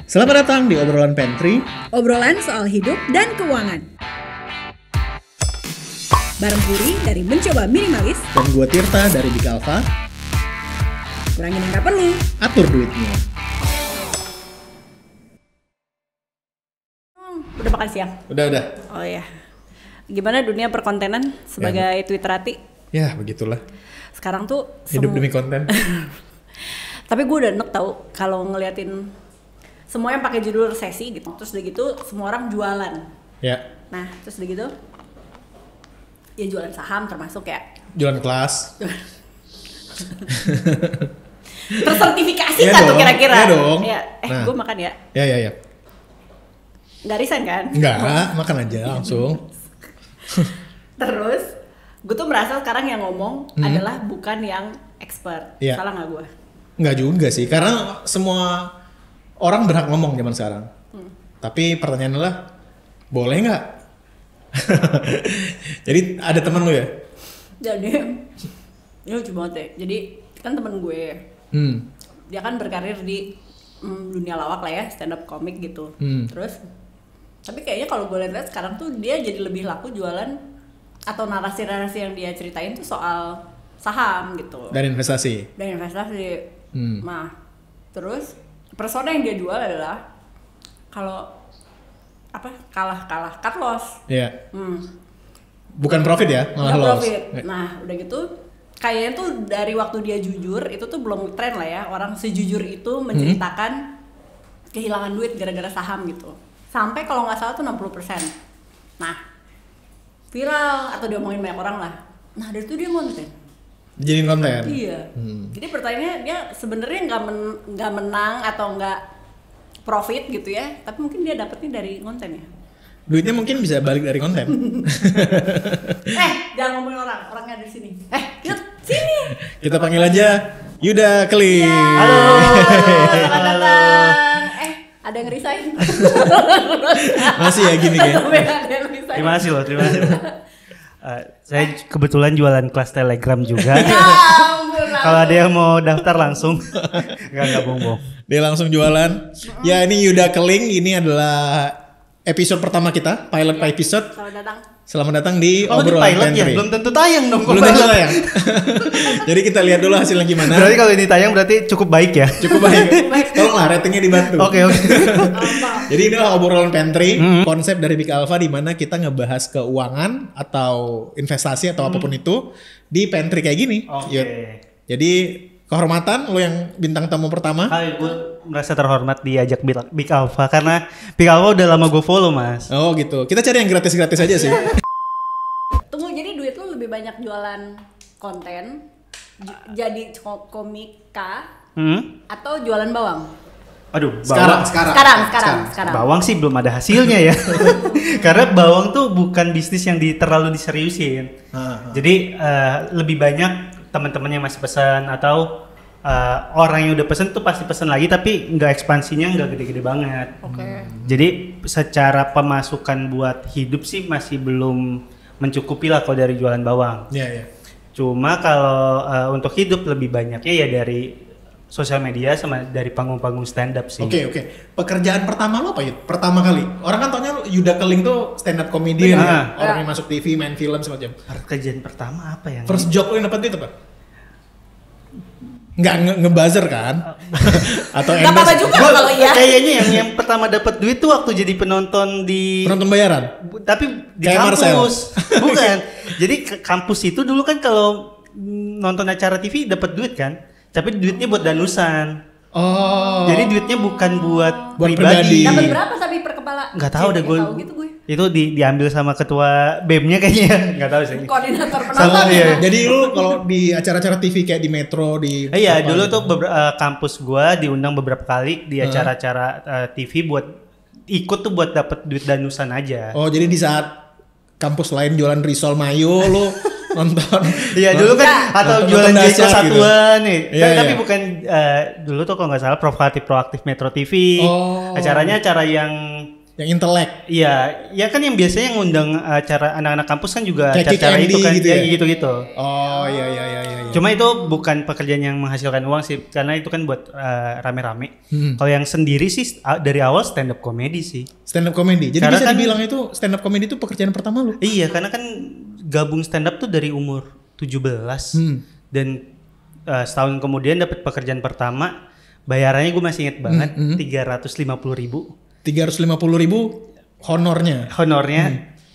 Selamat datang di obrolan pantry. Obrolan soal hidup dan keuangan. Bareng Puri dari Mencoba Minimalis Dan gue Tirta dari Big Alpha. Kurangin yang gak perlu, Atur duitnya. Udah makan siang? Udah. Oh ya. Gimana dunia perkontenan sebagai Twitterati? Ya begitulah. Sekarang tuh Hidup demi konten. Tapi gue udah enek tau kalau ngeliatin semua yang pakai judul resesi gitu. Terus udah gitu semua orang jualan. Ya. Nah terus udah gitu ya jualan saham termasuk ya. Jualan kelas. Tersertifikasi Iya kan tuh dong, kira-kira. iya dong. Ya, Nah. gue makan ya. Ya. Nggak resign kan? Enggak, makan aja langsung. Terus gue tuh merasa sekarang yang ngomong adalah bukan yang expert. Iya. Salah nggak gue? Enggak juga sih, karena semua orang berhak ngomong zaman sekarang. Tapi pertanyaannya adalah, boleh nggak? Jadi ada teman lu ya? Jadi ini lucu banget ya. Jadi kan temen gue, dia kan berkarir di dunia lawak lah ya, stand up komik gitu. Terus tapi kayaknya kalau gue lihat sekarang tuh dia jadi lebih laku jualan atau narasi-narasi yang dia ceritain tuh soal saham gitu. Dan investasi. Nah, terus persona yang dia jual adalah kalau kalah cut loss. Iya. Bukan profit ya, malah Nggak loss. profit. Nah, udah gitu kayaknya tuh dari waktu dia jujur itu tuh belum tren lah ya, orang sejujur itu menceritakan kehilangan duit gara-gara saham gitu. Sampai kalau nggak salah tuh 60%. Nah, viral atau diomongin banyak orang lah. Nah, dari itu dia konten. Jadiin konten. Iya. Jadi pertanyaannya dia sebenarnya nggak menang atau nggak profit gitu ya, tapi mungkin dia dapetnya dari konten ya. Duitnya mungkin bisa balik dari konten. Jangan ngomongin orangnya di sini. Kita sini. Kita panggil aja Yuda Keling. Halo. Selamat datang. Ada yang resign. Masih ya gini kayak. Terima kasih loh. Saya kebetulan jualan kelas Telegram juga. Kalau ada yang mau daftar langsung. Enggak bohong. Dia langsung jualan. Ya ini Yuda Keling, ini adalah episode pertama kita, pilot episode. Selamat datang di obrolan pilot pantry. ya? Belum tentu tayang dong. Belum tentu tayang. Jadi kita lihat dulu hasilnya gimana. Berarti kalau ini tayang berarti cukup baik ya? Cukup baik. Tolonglah ratingnya dibantu. Oke. Jadi inilah obrolan pantry, konsep dari Big Alpha di mana kita ngebahas keuangan atau investasi atau apapun itu di pantry kayak gini. Oke. Yud. Jadi kehormatan lo yang bintang tamu pertama. Hai, gue merasa terhormat diajak Big Alpha karena Big Alpha udah lama gue follow, Mas. Oh gitu. Kita cari yang gratis-gratis aja sih. Tunggu, jadi duit lu lebih banyak jualan konten, jadi komika, atau jualan bawang? Aduh, Sekarang. Bawang sih belum ada hasilnya ya. Karena bawang tuh bukan bisnis yang terlalu diseriusin. Jadi lebih banyak teman-teman yang masih pesan atau orang yang udah pesen tuh pasti pesen lagi tapi nggak ekspansinya nggak gede-gede banget. Jadi secara pemasukan buat hidup sih masih belum mencukupi lah kalau dari jualan bawang. Iya. Cuma kalau untuk hidup lebih banyaknya ya dari sosial media sama dari panggung-panggung stand up sih. Oke. Pekerjaan pertama lo apa Yud? Pertama kali. Orang kan taunya Yuda Keling tuh stand up comedian ya. Orang yang masuk TV, main film semacam. Pekerjaan pertama apa yang? First job lo yang dapat duit apa? Nggak ngebuzzer kan? Atau Nggak apa-apa juga kalau iya. Kayaknya yang pertama dapat duit tuh waktu jadi penonton di penonton bayaran? Tapi di kayak kampus. Bukan. Jadi kampus itu dulu kan kalau nonton acara TV dapat duit kan? Tapi duitnya buat danusan. Oh. Jadi duitnya bukan buat pribadi. Dapat berapa tapi per kepala? Nggak tahu deh gue. Gitu gue. Itu diambil sama ketua BEM-nya kayaknya. Nggak tahu sih. Koordinator penonton. Sama dia. Jadi lu kalau di acara-acara TV kayak di Metro di Iya, dulu tuh kampus gua diundang beberapa kali di acara-acara TV buat ikut tuh buat dapet duit danusan aja. Oh, jadi di saat kampus lain jualan risol mayo lu nonton. Iya, dulu kan atau jualan jasa satuan nih. Tapi bukan dulu tuh kalau nggak salah proaktif Metro TV. Acaranya acara yang intelek. Iya, ya kan yang biasanya yang ngundang acara anak-anak kampus kan juga kayak acara itu kan gitu ya? gitu-gitu. Oh, iya. Cuma itu bukan pekerjaan yang menghasilkan uang sih, karena itu kan buat rame-rame. Kalau yang sendiri sih dari awal stand up comedy sih. Stand up comedy. Jadi Karena bisa kan- dibilang itu stand up comedy itu pekerjaan pertama lu. Iya, karena kan gabung stand up tuh dari umur 17 dan setahun kemudian dapat pekerjaan pertama, bayarannya gue masih inget banget 350.000 honornya.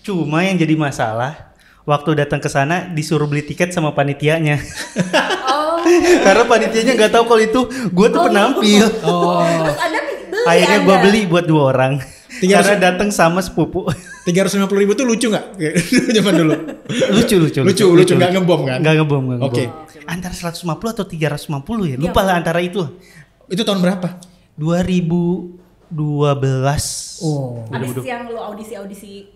Cuma yang jadi masalah waktu datang ke sana disuruh beli tiket sama panitianya. Karena panitianya nggak tahu kalau itu gue tuh penampil. Terus Anda beli Akhirnya gue beli buat 2 orang. 300 Karena datang sama sepupu. 350.000 tuh lucu nggak? Zaman dulu. lucu nggak ngebom kan? Nggak ngebom. Oke. Antara 150 atau 350 ya, lupa lah antara itu. Itu tahun berapa? 2012. Oh. Abis yang lu audisi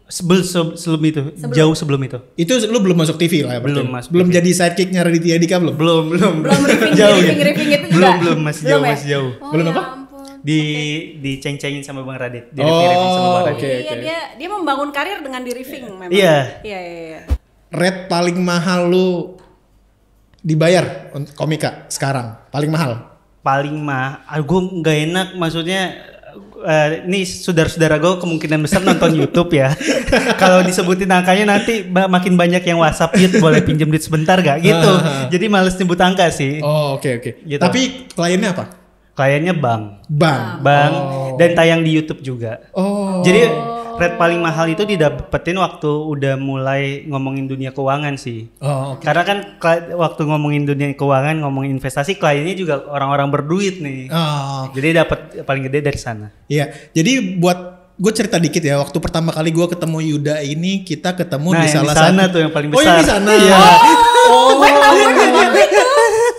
Sebelum itu, jauh sebelum itu. Itu lu belum masuk TV lah ya? Belum berarti? masuk Belum TV. jadi sidekicknya Raditya Dika belum? Belum. belum riffing Jauh ya? riffing itu juga Belum, masih Belum jauh, ya? masih jauh. Oh, Belum ya apa? ampun. Diceng-cengin sama Bang Radit. Di Oh, review sama Bang Radit. oke. Iya, dia membangun karir dengan di riffing memang. Iya. Iya. Rate paling mahal lu dibayar untuk komika sekarang? Paling mahal? Paling gue nggak enak, maksudnya ini saudara-saudara gue kemungkinan besar nonton YouTube ya. Kalau disebutin angkanya nanti makin banyak yang WhatsApp, Yud boleh pinjam duit sebentar gak gitu. Jadi males nyebut angka sih. Oh, oke. Gitu. Tapi kliennya apa? Kliennya Bang, Bang. dan tayang di YouTube juga. Oh. Jadi rate paling mahal itu didapetin waktu udah mulai ngomongin dunia keuangan sih. Oh, oke. Karena kan waktu ngomongin dunia keuangan, ngomongin investasi, kliennya juga orang-orang berduit nih. Oh, Jadi dapat paling gede dari sana. iya. Jadi buat gue cerita dikit ya. Waktu pertama kali gue ketemu Yuda ini, kita ketemu di yang salah di sana satu. tuh yang paling Oh, besar. yang di sana. Iya. Gue tahu itu.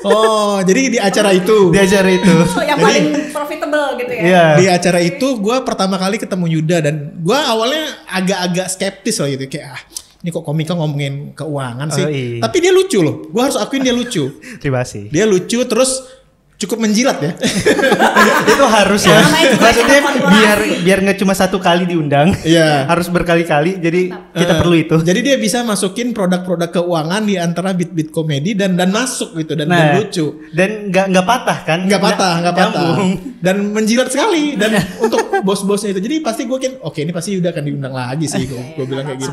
Oh, jadi di acara itu. Di acara itu. Oh, yang paling profitable gitu ya. Iya. Di acara itu gue pertama kali ketemu Yuda dan gue awalnya agak-agak skeptis loh gitu, kayak ini kok komika ngomongin keuangan sih. Oh, iya. Tapi dia lucu loh. Gue harus akuin dia lucu. Terima kasih. Dia lucu terus cukup menjilat ya. Itu harus ya. Namanya juga Maksudnya kolaborasi. biar nggak cuma satu kali diundang. Iya. Harus berkali-kali. Jadi kita perlu itu. Jadi dia bisa masukin produk-produk keuangan di antara beat-beat komedi dan masuk gitu dan lucu. Dan nggak patah kan? Nggak patah. Nyambung. Dan menjilat sekali. Dan untuk bos-bosnya itu. Jadi pasti gue oke ini pasti udah akan diundang lagi sih. Gue bilang kayak gitu.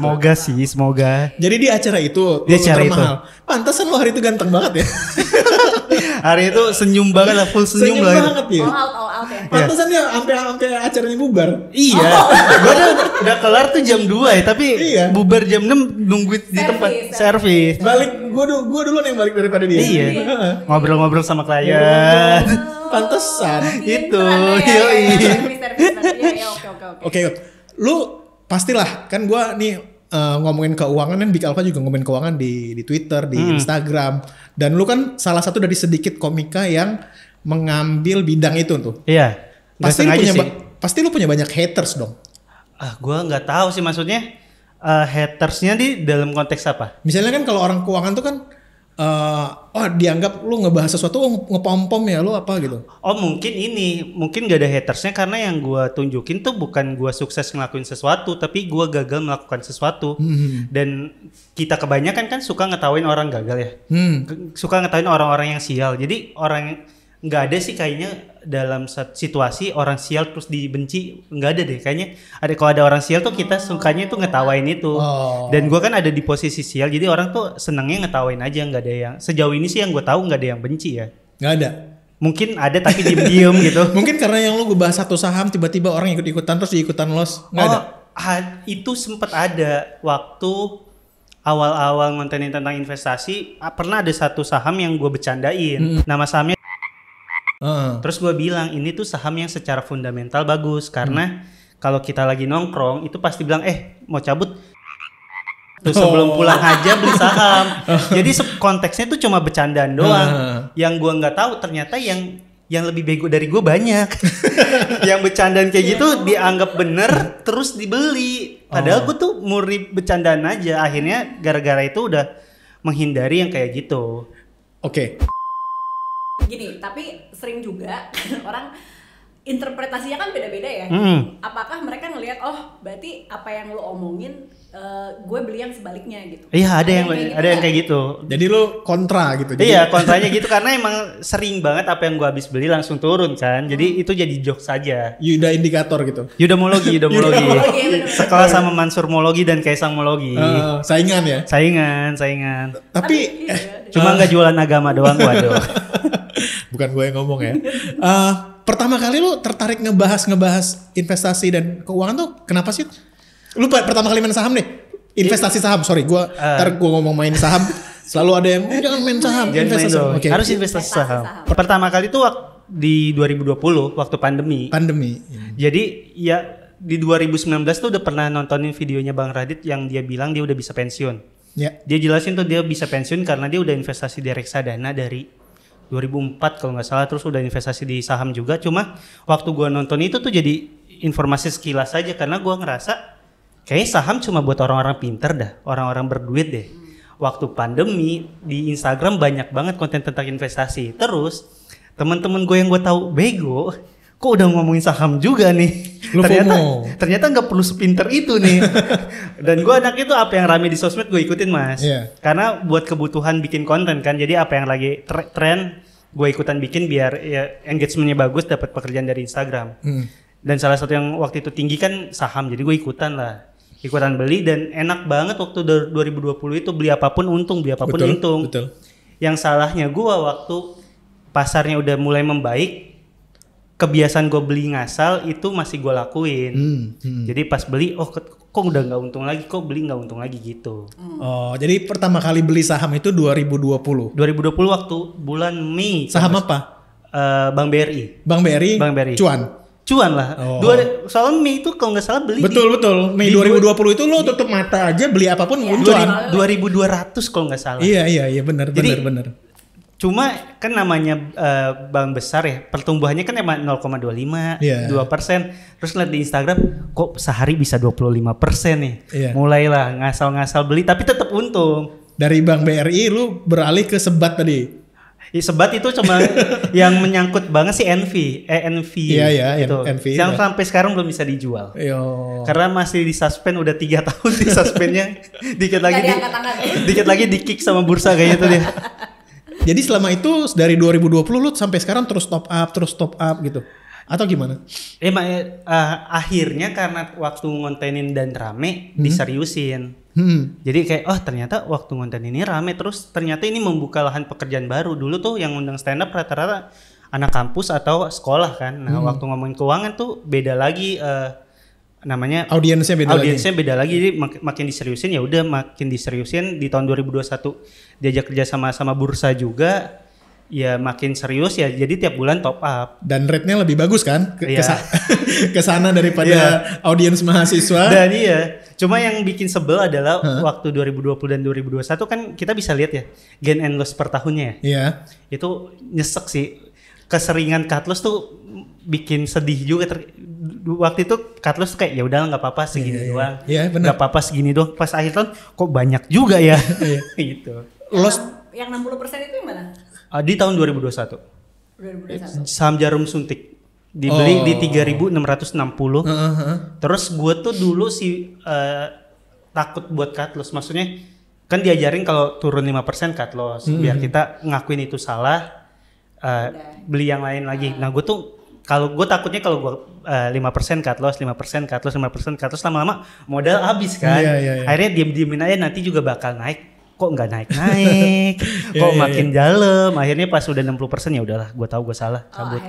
Semoga. Jadi di acara itu. Di acara itu. Mahal. Pantesan lo hari itu ganteng banget ya. Hari itu senyum banget lah, full senyum lah. banget ya. All out ya. Pantesan dia sampai acaranya bubar. Iya. Gua udah kelar tuh jam 2 ya, tapi Iya. bubar jam 6 nungguin di tempat servis. Balik gue duluan yang balik daripada dia. Iya. Ngobrol-ngobrol sama klien. Pantesan. Itu. Ya, Yoi. service. Iya, oke. Oke, lu pastilah kan gue nih ngomongin keuangan kan Big Alpha juga ngomongin keuangan di Twitter, di Instagram, dan lu kan salah satu dari sedikit komika yang mengambil bidang itu tuh. Iya. Pasti lu punya banyak haters dong. Gua nggak tahu sih maksudnya hatersnya di dalam konteks apa? Misalnya kan kalau orang keuangan tuh kan dianggap lu ngebahas sesuatu ngepom-pom ya lu apa gitu. Oh mungkin gak ada hatersnya karena yang gua tunjukin tuh bukan gua sukses ngelakuin sesuatu, tapi gua gagal melakukan sesuatu. Dan kita kebanyakan kan suka ngetawain orang gagal ya. Suka ngetawain orang-orang yang sial. Jadi orang nggak ada sih kayaknya dalam situasi orang sial terus dibenci, nggak ada deh kayaknya. Kalau ada orang sial tuh kita sukanya tuh ngetawain itu. Dan gua kan ada di posisi sial, jadi orang tuh senengnya ngetawain aja, nggak ada yang sejauh ini sih yang gue tahu nggak ada yang benci ya. Nggak ada. Mungkin ada tapi diem-diem gitu. Mungkin karena yang lu gue bahas satu saham tiba-tiba orang ikut-ikutan terus ikutan loss. Nggak ada. Itu sempat ada waktu awal-awal ngontenin tentang investasi. Pernah ada satu saham yang gue bercandain. Nama sahamnya. Terus gue bilang ini tuh saham yang secara fundamental bagus karena kalau kita lagi nongkrong itu pasti bilang mau cabut tuh sebelum pulang aja beli saham. Jadi konteksnya tuh cuma bercandaan doang. Yang gue nggak tahu ternyata yang lebih bego dari gue banyak. Yang bercandaan kayak gitu dianggap bener terus dibeli. Padahal gue tuh murni bercandaan aja. Akhirnya gara-gara itu udah menghindari yang kayak gitu. Oke. Gini, tapi sering juga orang interpretasinya kan beda-beda ya. Apakah mereka ngelihat berarti apa yang lo omongin gue beli yang sebaliknya gitu. Iya, ada yang kayak gitu. Jadi lo kontra gitu. Iya, kontranya gitu karena emang sering banget apa yang gue habis beli langsung turun kan. Jadi itu jadi joke saja. Yuda indikator gitu. Yudamologi. Sekolah sama Mansur Mologi dan Kaisang Mologi. Saingan ya? Saingan. Tapi cuma nggak jualan agama doang, waduh. Bukan gue yang ngomong ya. Pertama kali lu tertarik ngebahas investasi dan keuangan tuh kenapa sih? Lu pertama kali main saham deh. Investasi saham, sorry. Ntar gue ngomong main saham. Selalu ada yang, jangan main saham. Investasi saham. Okay. Harus investasi saham. Pertama kali tuh di 2020, waktu pandemi. Jadi ya di 2019 tuh udah pernah nontonin videonya Bang Radit yang dia bilang dia udah bisa pensiun. Yeah. Dia jelasin tuh dia bisa pensiun karena dia udah investasi di reksadana dari 2004 kalau nggak salah, terus udah investasi di saham juga. Cuma waktu gue nonton itu tuh jadi informasi sekilas aja karena gue ngerasa kayak saham cuma buat orang-orang pinter dah, orang-orang berduit deh. Waktu pandemi di Instagram banyak banget konten tentang investasi. Terus teman-teman gue yang gue tahu bego, kok udah ngomongin saham juga nih. Ternyata nggak perlu sepinter itu nih. Dan gue anak itu apa yang rame di sosmed gue ikutin mas. Karena buat kebutuhan bikin konten kan. Jadi apa yang lagi tren gue ikutan bikin biar ya engagementnya bagus, dapat pekerjaan dari Instagram. Dan salah satu yang waktu itu tinggi kan saham. Jadi gue ikutan beli dan enak banget waktu 2020 itu beli apapun untung, untung. Betul. Yang salahnya gue waktu pasarnya udah mulai membaik, kebiasaan gue beli ngasal itu masih gue lakuin. Jadi pas beli, kok udah nggak untung lagi, kok beli nggak untung lagi gitu. Oh, jadi pertama kali beli saham itu 2020. 2020 waktu bulan Mei. Saham apa? Bank BRI. Bank BRI. Cuan lah. Soalnya Mei itu kalau nggak salah beli. Betul. Mei 2020 itu lo tutup mata aja beli apapun cuan. 2.200 kalau nggak salah. Iya benar. Cuma kan namanya bank besar ya, pertumbuhannya kan emang 0,25, 2%. Terus lihat di Instagram, kok sehari bisa 25% nih. Mulailah ngasal-ngasal beli, tapi tetap untung. Dari Bank BRI lu beralih ke Sebat tadi. Sebat itu cuma yang menyangkut banget sih NV. Itu. NV. Yang sampai sekarang belum bisa dijual. Karena masih di suspend udah 3 tahun di suspendnya. Dikit lagi di kick sama bursa kayaknya tuh dia. Jadi selama itu dari 2020 lu sampai sekarang terus top up gitu. Atau gimana? Akhirnya karena waktu ngontenin dan rame diseriusin. Jadi kayak ternyata waktu ngonten ini rame, terus ternyata ini membuka lahan pekerjaan baru. Dulu tuh yang undang stand up rata-rata anak kampus atau sekolah kan. Nah, waktu ngomongin keuangan tuh beda lagi namanya audiensnya beda lagi. Jadi makin diseriusin makin diseriusin di tahun 2021 diajak kerja sama bursa juga ya, makin serius ya, jadi tiap bulan top up dan rate-nya lebih bagus kan ke sana daripada audiens mahasiswa. Dan cuma yang bikin sebel adalah waktu 2020 dan 2021 kan kita bisa lihat ya gain and loss per tahunnya ya. Itu nyesek sih, keseringan cut loss tuh bikin sedih juga. Waktu itu cut loss kayak ya udah nggak apa-apa segini doang, nggak apa-apa segini doang. Pas akhir tahun kok banyak juga ya. Gitu. Loss yang 60% itu yang mana? Di tahun 2021. Saham Jarum Suntik dibeli di 3.660. Terus gue tuh dulu takut buat cut loss, maksudnya kan diajarin kalau turun 5% cut loss biar kita ngakuin itu salah, beli yang lain lagi. Nah gue tuh kalau gue takutnya kalau gue 5% cut loss, 5% cut loss, 5% cut loss, lama-lama modal habis kan. Akhirnya diem-diemin aja nanti juga bakal naik. Kok nggak naik-naik, kok makin dalam. Akhirnya pas udah 60% ya udahlah, gue tahu gue salah, cabut.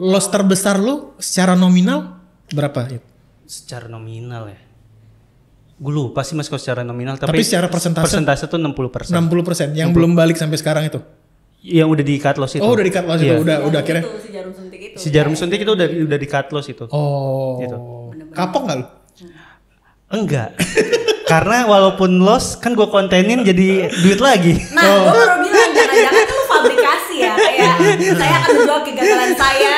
Loss terbesar lu secara nominal berapa? Secara nominal ya, gue lupa sih mas kalau secara nominal. Tapi secara persentase tuh 60%. 60% yang belum balik sampai sekarang itu? Yang udah di cut loss itu. Udah di cut loss itu, udah akhirnya. Si jarum suntik itu udah di cut loss itu. Gitu. Kapok nggak lu? Enggak. Karena walaupun loss kan gue kontenin jadi duit lagi. Nah, gue baru bilang jangan-jangan itu fabrikasi ya, kayak saya akan menjual kegagalan saya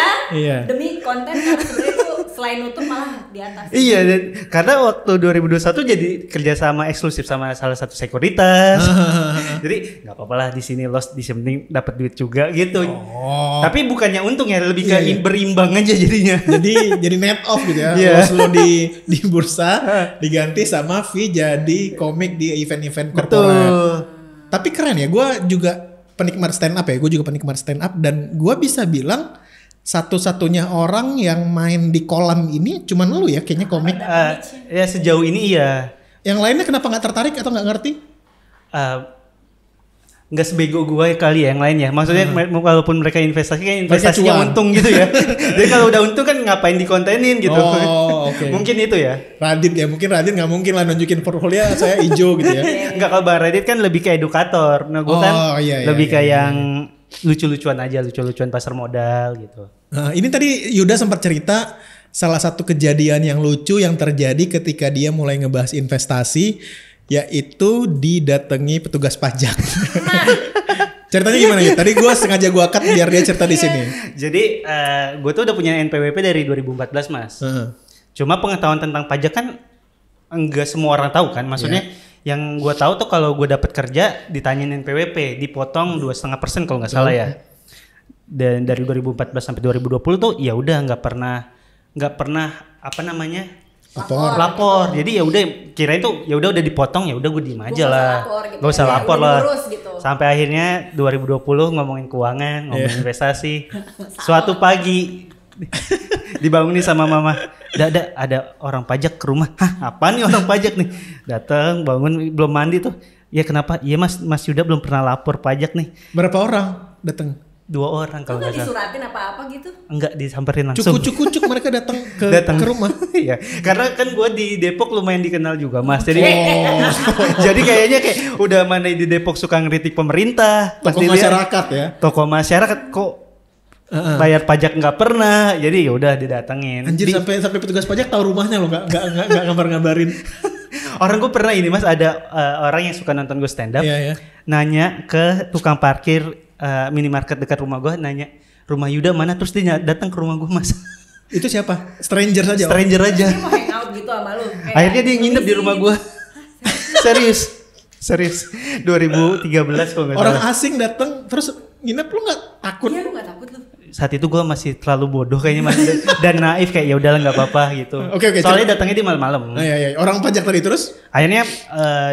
demi konten, karena sebenarnya itu selain nutup malah di atas. Iya, karena waktu 2021 jadi kerjasama eksklusif sama salah satu sekuritas. Jadi nggak apa-apa lah di sini loss, di sini dapat duit juga gitu. Tapi bukannya untung ya, lebih ke berimbang aja jadinya. Jadi net off gitu ya. Loss lo di bursa diganti sama fee jadi komik di event-event korporat. Tapi keren ya, gue juga penikmat stand up ya, gue juga penikmat stand up dan gue bisa bilang satu-satunya orang yang main di kolam ini cuman lu ya kayaknya komik. Ya sejauh ini iya. Yang lainnya kenapa nggak tertarik atau nggak ngerti? Nggak sebego gue kali ya yang lain ya. Maksudnya walaupun mereka investasi kan investasinya untung gitu ya. Jadi kalau udah untung kan ngapain dikontenin gitu. Okay. Mungkin itu ya. Radit ya, mungkin Radit nggak mungkin lah nunjukin portfolio saya hijau gitu ya. Nggak, kalau Bang Radit kan lebih kayak edukator. Nah gue kan lebih kayak yang lucu-lucuan aja, lucu-lucuan pasar modal gitu. Nah, ini tadi Yuda sempat cerita salah satu kejadian yang lucu yang terjadi ketika dia mulai ngebahas investasi, yaitu didatangi petugas pajak. Ceritanya gimana ya? Tadi gue sengaja gue cut biar dia cerita di sini. Jadi gue tuh udah punya NPWP dari 2014 mas. Cuma pengetahuan tentang pajak kan enggak semua orang tahu kan. Maksudnya yang gue tahu tuh kalau gue dapat kerja ditanyain NPWP, dipotong 2,5% kalau nggak salah ya. Dan dari 2014 sampai 2020 tuh ya udah nggak pernah apa namanya lapor. Jadi ya udah kirain tuh ya udah dipotong, ya udah gue diem aja lah. Gak usah lapor lah. Gitu. Sampai akhirnya 2020 ngomongin keuangan, ngomongin investasi. Suatu pagi dibangunin sama mama, ada orang pajak ke rumah. Hah, apa nih orang pajak nih? Datang, bangun, belum mandi tuh. Ya kenapa? Iya mas Yuda belum pernah lapor pajak nih. Berapa orang datang? 2 orang kalau nggak salah. Disuratin apa-apa gitu? Enggak, disamperin langsung. Cukup mereka datang ke rumah. Iya, karena kan gue di Depok lumayan dikenal juga mas. Jadi jadi kayaknya kayak udah mana di Depok suka ngeritik pemerintah. Tokoh masyarakat ya. Tokoh masyarakat kok bayar pajak nggak pernah, jadi ya udah didatengin. Anjir, sampai petugas pajak tahu rumahnya lo, nggak ngabarin. Orang gue pernah ini mas, ada orang yang suka nonton gue stand up, nanya ke tukang parkir minimarket dekat rumah gue, nanya rumah Yuda mana, terus dia datang ke rumah gue mas. Itu siapa? Stranger saja. Stranger aja. Dia mau hangout gitu sama lu. Akhirnya dia nginep di rumah gue. Serius. 2013 kalau nggak salah. Orang asing datang terus nginep, lu nggak takut? Iya, lu nggak takut lu. Saat itu gue masih terlalu bodoh kayaknya mas, dan naif kayak ya udahlah nggak apa-apa gitu. Oke, soalnya datangnya di malam-malam. Iya. Orang pajak tadi terus? Akhirnya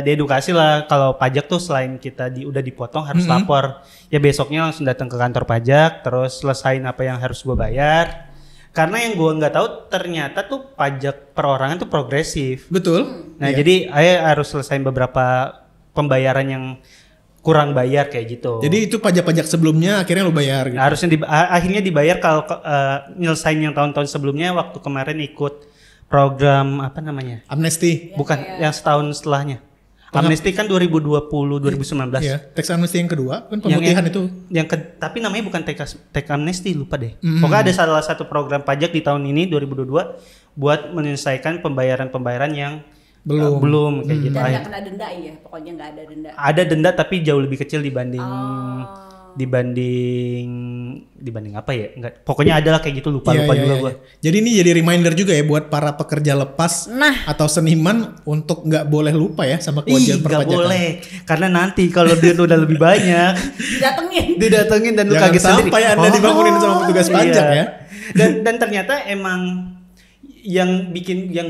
diedukasi lah kalau pajak tuh selain kita udah dipotong harus lapor. Ya besoknya langsung datang ke kantor pajak, terus selesain apa yang harus gue bayar. Karena yang gue nggak tahu ternyata tuh pajak perorangan tuh progresif. Betul. Nah jadi harus selesain beberapa pembayaran yang kurang bayar kayak gitu. Jadi itu pajak-pajak sebelumnya akhirnya lo bayar gitu. Harusnya akhirnya dibayar kalau nyelesain yang tahun-tahun sebelumnya. Waktu kemarin ikut program apa namanya? Amnesti. Bukan, yang setahun setelahnya. Amnesti kan 2020 2019. Iya, tax amnesti yang kedua kan pemutihan itu. Tapi namanya bukan tax amnesti, lupa deh. Pokoknya ada salah satu program pajak di tahun ini 2022 buat menyelesaikan pembayaran yang belum kayak gitu. Dan nggak kena denda ya, pokoknya nggak ada denda. Ada denda tapi jauh lebih kecil dibanding apa ya? Enggak, pokoknya adalah kayak gitu, lupa juga gue. Jadi ini jadi reminder juga ya buat para pekerja lepas atau seniman untuk nggak boleh lupa ya sama kewajiban perpajakan. Nggak boleh, karena nanti kalau dia udah lebih banyak didatengin dan lu kaget sendiri. Sampai Anda dibangunin sama petugas pajak ya. Dan ternyata emang yang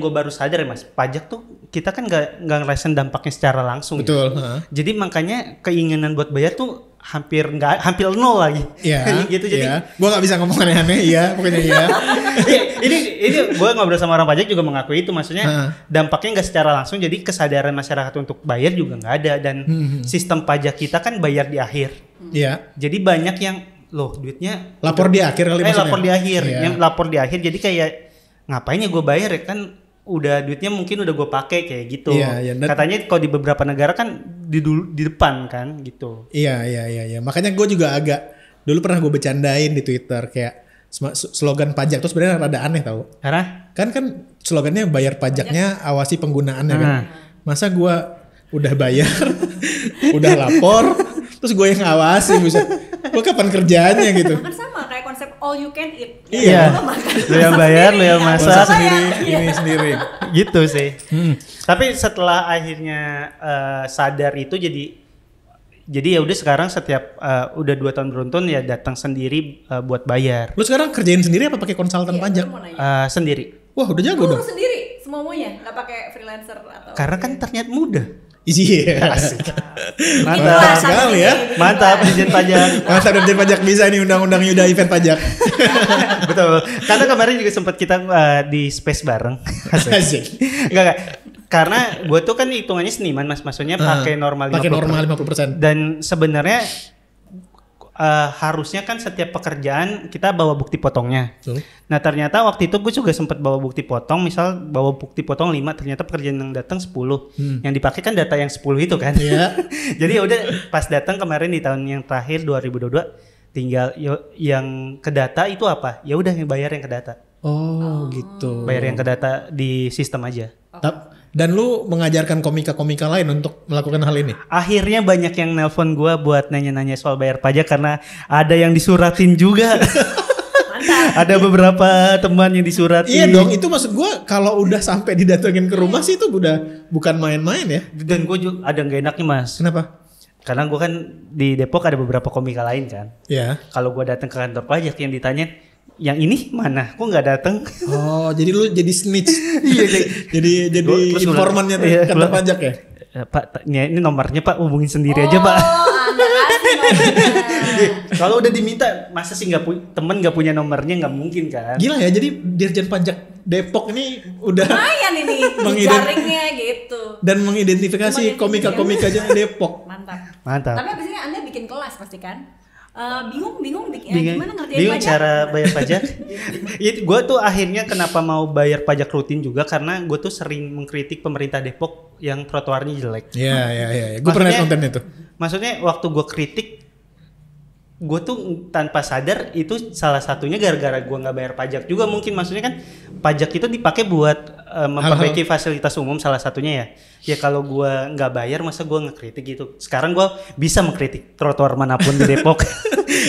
gue baru sadar ya mas, pajak tuh kita kan nggak ngerasain dampaknya secara langsung. Betul. Ya. Jadi makanya keinginan buat bayar tuh hampir nol lagi. Iya. Gitu jadi. Gue nggak bisa ngomong aneh-aneh. Iya, pokoknya iya. ini gue ngobrol sama orang pajak juga mengakui itu, maksudnya dampaknya nggak secara langsung. Jadi kesadaran masyarakat untuk bayar juga nggak ada, dan sistem pajak kita kan bayar di akhir. Iya. Jadi banyak yang duitnya lapor di akhir kali maksudnya. Lapor di akhir. Yang lapor di akhir jadi kayak ngapain ya gue bayar ya, kan udah duitnya mungkin udah gue pakai kayak gitu. Katanya kalau di beberapa negara kan di depan kan gitu. Iya. Makanya gue juga dulu pernah gue bercandain di Twitter kayak slogan pajak tuh sebenarnya rada aneh tau. Karena kan slogannya bayar pajaknya, awasi penggunaannya kan. Masa gue udah bayar, udah lapor, terus gue yang ngawasi, buset. Gue kapan kerjaannya gitu. Kan sama kayak konsep all you can eat. Iya. Lu yang bayar, lu yang masak sendiri, ini sendiri. Gitu sih. Tapi setelah akhirnya sadar itu jadi ya udah sekarang setiap udah 2 tahun beruntun ya datang sendiri buat bayar. Lu sekarang kerjain sendiri apa pakai konsultan pajak? Sendiri. Wah, udah jago dong. Lu sendiri semuanya, nggak pakai freelancer atau? Karena kan ternyata mudah. Iya. Mantap sekali ya. Mantap Dirjen Pajak. Masa Dirjen Pajak bisa nih undang-undang Yuda event pajak. Betul. Karena kemarin juga sempat kita di space bareng. Asik. Enggak. Karena gue tuh kan hitungannya seniman mas, maksudnya pakai normal 50%. Pakai normal 50%. Dan sebenarnya harusnya kan setiap pekerjaan kita bawa bukti potongnya. Nah ternyata waktu itu gue juga sempat bawa bukti potong, misal bawa bukti potong 5, ternyata pekerjaan yang datang 10. Yang dipakai kan data yang 10 itu kan. Iya. Jadi ya udah pas datang kemarin di tahun yang terakhir 2022 tinggal yang ke data itu apa? Ya udah yang bayar yang ke data. Oh gitu. Bayar yang ke data di sistem aja. Dan lu mengajarkan komika-komika lain untuk melakukan hal ini? Akhirnya banyak yang nelpon gue buat nanya-nanya soal bayar pajak karena ada yang disuratin juga. Ada beberapa teman yang disuratin. Iya dong, itu maksud gue kalau udah sampai didatengin ke rumah sih itu udah bukan main-main ya. Dan gue juga ada gak enaknya mas. Kenapa? Karena gue kan di Depok ada beberapa komika lain kan. Iya. Kalau gue datang ke kantor pajak yang ditanya, yang ini mana? Kok nggak datang? Oh, jadi lu jadi snitch. Iya, jadi informannya iya, kantor pajak ya? Pak, ini nomornya Pak, hubungin sendiri aja Pak. Anda kasih nomornya. Kalau udah diminta, masa sih temen nggak punya nomornya, nggak mungkin kan? Gila ya, jadi Dirjen Pajak Depok ini udah lumayan ini jaringnya gitu. Dan mengidentifikasi komika-komika Depok. Mantap. Tapi abis ini Anda bikin kelas pasti kan? Bingung gimana ngerjain pajak? Cara bayar pajak. Gue tuh akhirnya kenapa mau bayar pajak rutin juga karena gue tuh sering mengkritik pemerintah Depok yang trotoarnya jelek. Iya. Gue pernah konten itu. Maksudnya waktu gue kritik, gue tuh tanpa sadar itu salah satunya gara-gara gue nggak bayar pajak juga mungkin. Maksudnya kan pajak itu dipakai buat memperbaiki fasilitas umum salah satunya ya. Ya kalau gue nggak bayar masa gue ngekritik gitu. Sekarang gue bisa mengkritik trotoar manapun di Depok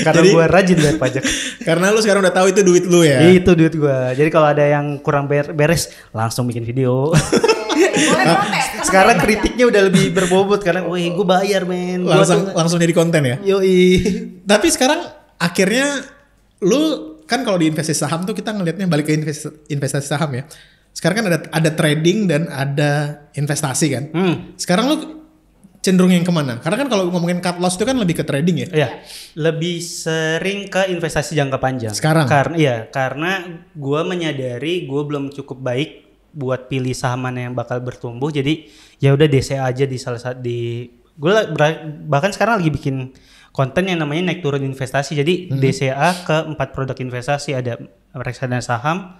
karena gue rajin bayar pajak. Karena lu sekarang udah tahu itu duit lu ya. Itu duit gue. Jadi kalau ada yang kurang beres langsung bikin video. Sekarang kritiknya udah lebih berbobot karena, wih gue bayar men. Langsung jadi konten ya. Yoi. Tapi sekarang akhirnya lu kan kalau di investasi saham tuh kita ngelihatnya balik ke investasi saham ya. Sekarang kan ada trading dan ada investasi kan. Sekarang lu cenderung yang kemana? Karena kan kalau ngomongin cut loss itu kan lebih ke trading ya. Iya, lebih sering ke investasi jangka panjang. Sekarang? Karena gue menyadari gue belum cukup baik buat pilih saham mana yang bakal bertumbuh. Jadi ya udah DCA aja di salah satu gue bahkan sekarang lagi bikin konten yang namanya naik turun investasi. Jadi DCA ke 4 produk investasi, ada reksadana saham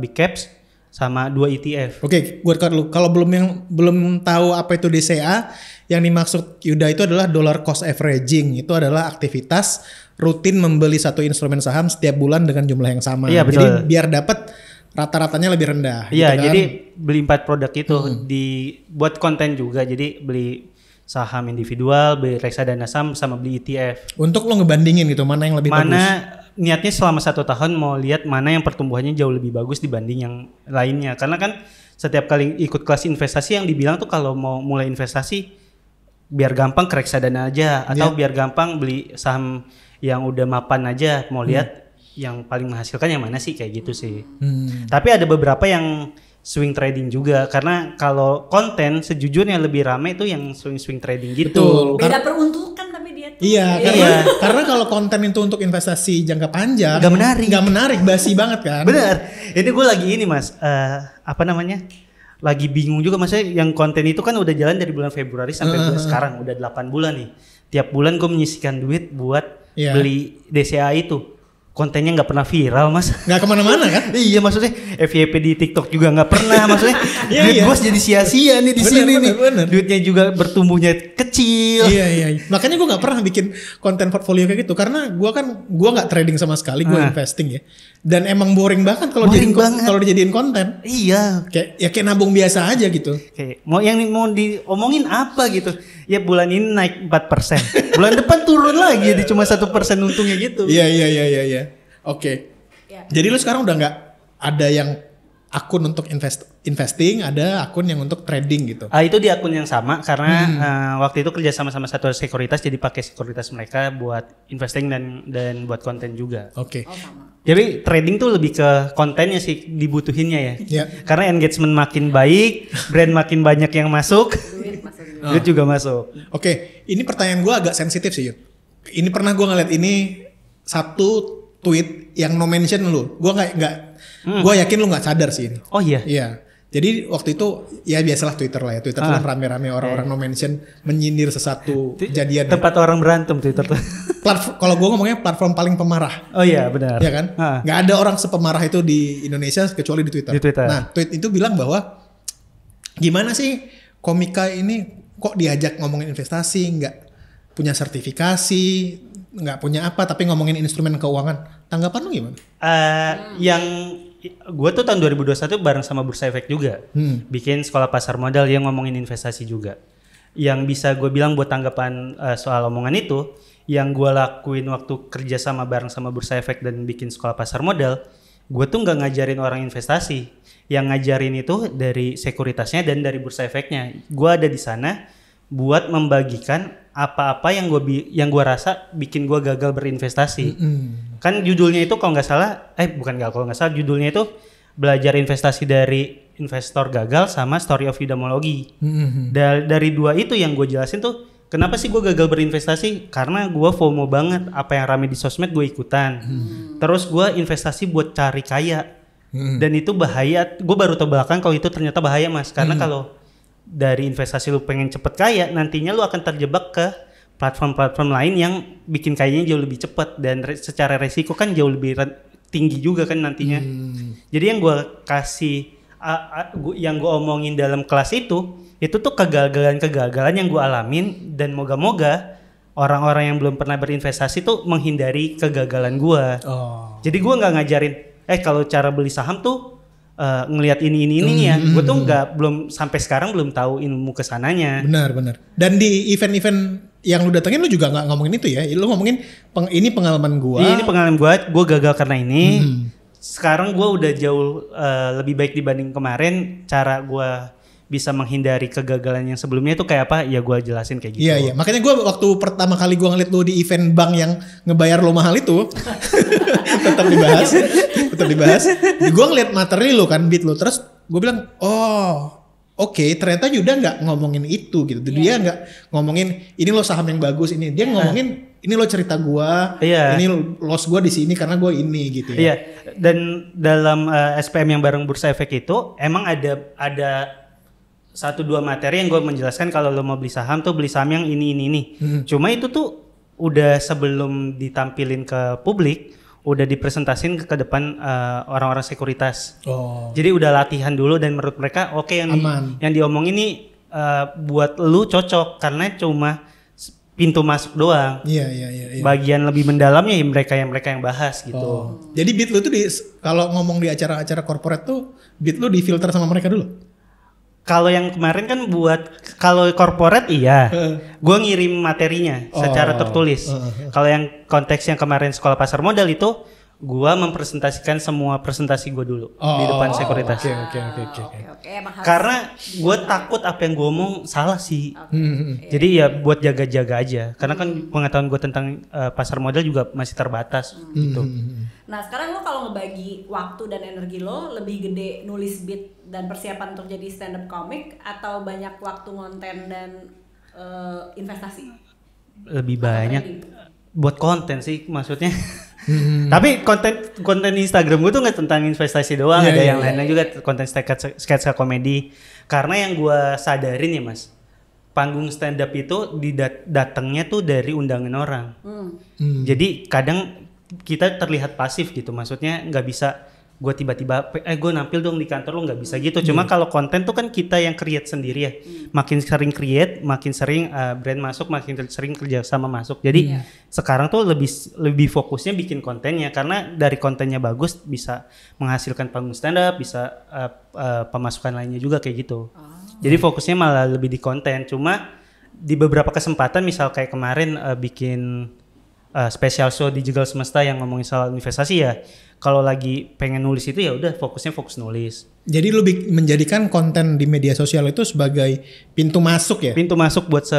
big caps sama 2 ETF. Oke, gue kalau belum tahu apa itu DCA, yang dimaksud Yuda itu adalah dollar cost averaging. Itu adalah aktivitas rutin membeli satu instrumen saham setiap bulan dengan jumlah yang sama. Iya, betul. Jadi biar dapat rata-ratanya lebih rendah. Iya, gitu kan? jadi beli 4 produk itu buat konten juga. Jadi beli saham individual, beli reksadana saham sama beli ETF. Untuk lo ngebandingin gitu mana yang lebih bagus. Niatnya selama 1 tahun mau lihat mana yang pertumbuhannya jauh lebih bagus dibanding yang lainnya. Karena kan setiap kali ikut kelas investasi yang dibilang tuh kalau mau mulai investasi biar gampang ke reksadana aja atau biar gampang beli saham yang udah mapan aja, mau lihat yang paling menghasilkan yang mana sih, kayak gitu sih. Tapi ada beberapa yang swing trading juga, karena kalau konten sejujurnya lebih rame tuh yang swing trading gitu. Betul. Beda peruntukan tapi dia tuh. Iya, karena kalau konten itu untuk investasi jangka panjang nggak menarik, basi banget kan. Bener. Ini gue lagi ini mas, lagi bingung juga, maksudnya yang konten itu kan udah jalan dari bulan Februari sampai sekarang udah 8 bulan nih. Tiap bulan gue menyisihkan duit buat beli DCA itu. Kontennya nggak pernah viral mas, nggak kemana-mana kan? Iya, maksudnya FYP di TikTok juga nggak pernah, maksudnya duit bos jadi sia-sia nih di sini nih. Duitnya juga bertumbuhnya kecil. Iya. Makanya gue nggak pernah bikin konten portfolio kayak gitu, karena gue nggak trading sama sekali, gue investing ya. Dan emang boring banget kalau dijadiin konten. Iya. Kayak nabung biasa aja gitu. Kayak mau diomongin apa gitu. Ya bulan ini naik 4%. Bulan depan turun lagi jadi cuma 1% untungnya gitu. Iya. Oke. Jadi lu sekarang udah nggak ada yang akun untuk investing, ada akun yang untuk trading gitu. Itu di akun yang sama karena waktu itu kerja sama satu sekuritas, jadi pakai sekuritas mereka buat investing dan buat konten juga. Oke. Jadi trading tuh lebih ke kontennya sih dibutuhinnya ya. Yeah. Karena engagement makin baik, brand makin banyak yang masuk, duit juga masuk. Oke, ini pertanyaan gue agak sensitif sih Yud. Ini pernah gue ngeliat ini satu tweet yang no mention lu. Gue gue yakin lu nggak sadar sih ini. Oh iya. Iya. Jadi waktu itu ya biasalah Twitter lah ya. Twitter kan rame-rame orang-orang no mention menyindir sesuatu kejadian. Tempat orang berantem Twitter tuh. Kalau gue ngomongnya platform paling pemarah. Oh iya benar. Iya kan? Nggak ada orang sepemarah itu di Indonesia kecuali di Twitter. Nah tweet itu bilang bahwa gimana sih komika ini kok diajak ngomongin investasi, nggak punya sertifikasi, nggak punya apa, tapi ngomongin instrumen keuangan. Tanggapan lu gimana? Yang gue tuh tahun 2021 bareng sama Bursa Efek juga, bikin sekolah pasar modal yang ngomongin investasi juga. Yang bisa gue bilang buat tanggapan soal omongan itu, yang gue lakuin waktu kerja sama bareng sama Bursa Efek dan bikin sekolah pasar modal, gue tuh nggak ngajarin orang investasi. Yang ngajarin itu dari sekuritasnya dan dari Bursa Efeknya. Gue ada di sana buat membagikan apa-apa yang gue rasa bikin gue gagal berinvestasi. Kan judulnya itu kalau nggak salah, judulnya itu belajar investasi dari investor gagal sama story of eudaimology. Dari dua itu yang gue jelasin tuh, kenapa sih gue gagal berinvestasi? Karena gue FOMO banget, apa yang rame di sosmed gue ikutan. Terus gue investasi buat cari kaya. Dan itu bahaya. Gue baru tahu belakang kalau itu ternyata bahaya mas. Karena kalau dari investasi lu pengen cepet kaya, nantinya lu akan terjebak ke platform-platform lain yang bikin kayanya jauh lebih cepat dan secara resiko kan jauh lebih tinggi juga kan nantinya. Jadi yang gue kasih, yang gue omongin dalam kelas itu tuh kegagalan yang gue alamin dan moga-moga orang-orang yang belum pernah berinvestasi tuh menghindari kegagalan gue. Jadi gue nggak ngajarin, kalau cara beli saham tuh ngelihat ini ya. Gue tuh belum sampai sekarang belum tahu ilmu kesananya. Benar. Dan di event-event yang lu datengin lu juga nggak ngomongin itu ya. Lu ngomongin ini pengalaman gue. Ini pengalaman gue gagal karena ini. Sekarang gue udah jauh lebih baik dibanding kemarin. Cara gue bisa menghindari kegagalan yang sebelumnya itu kayak apa? Ya gue jelasin kayak gitu. Iya. Makanya gue waktu pertama kali gue ngeliat lu di event bank yang ngebayar lo mahal itu, tetap dibahas. Gue ngeliat materi lu kan, beat lu, terus gue bilang, oke, ternyata Yuda nggak ngomongin itu gitu. Dia nggak ngomongin ini lo saham yang bagus ini. Dia ngomongin ini lo cerita gue, ini loss gue di sini karena gue ini gitu ya. Iya. Dan dalam SPM yang bareng Bursa Efek itu emang ada 1-2 materi yang gue menjelaskan kalau lo mau beli saham tuh beli saham yang ini. Cuma itu tuh udah sebelum ditampilin ke publik, udah dipresentasin ke depan orang-orang sekuritas. Jadi udah latihan dulu dan menurut mereka yang diomongin ini buat lu cocok karena cuma pintu masuk doang. Iya. Bagian lebih mendalamnya ya mereka yang bahas gitu. Jadi beat lu tuh kalau ngomong di acara-acara corporate tuh beat lu difilter sama mereka dulu. Kalau yang kemarin kan kalau corporate gue ngirim materinya secara tertulis. Kalau yang konteks yang kemarin sekolah pasar modal itu, gue mempresentasikan semua presentasi gue dulu di depan sekuritas. Oke. Karena gue takut apa yang gue omong salah sih. Jadi ya buat jaga-jaga aja. Karena kan pengetahuan gue tentang pasar modal juga masih terbatas gitu. Nah sekarang lo kalau ngebagi waktu dan energi lo lebih gede nulis beat dan persiapan untuk jadi stand up comic atau banyak waktu ngonten dan investasi? Lebih banyak buat konten sih maksudnya. Tapi konten Instagram gue tuh nggak tentang investasi doang, ada yang lainnya juga, konten sketsa komedi. Karena yang gue sadarin ya mas, panggung stand up itu datangnya tuh dari undangan orang. Jadi kadang kita terlihat pasif gitu, maksudnya nggak bisa gue tiba-tiba gue nampil dong di kantor, lo nggak bisa gitu. Cuma kalau konten tuh kan kita yang create sendiri ya. Makin sering create, makin sering brand masuk, makin sering kerja sama masuk. Jadi sekarang tuh lebih fokusnya bikin kontennya, karena dari kontennya bagus bisa menghasilkan panggung stand up, bisa pemasukan lainnya juga kayak gitu. Jadi fokusnya malah lebih di konten. Cuma di beberapa kesempatan misal kayak kemarin bikin special show di Jegal Semesta yang ngomongin soal investasi ya. Kalau lagi pengen nulis itu ya udah fokus nulis. Jadi lu menjadikan konten di media sosial itu sebagai pintu masuk ya? Pintu masuk buat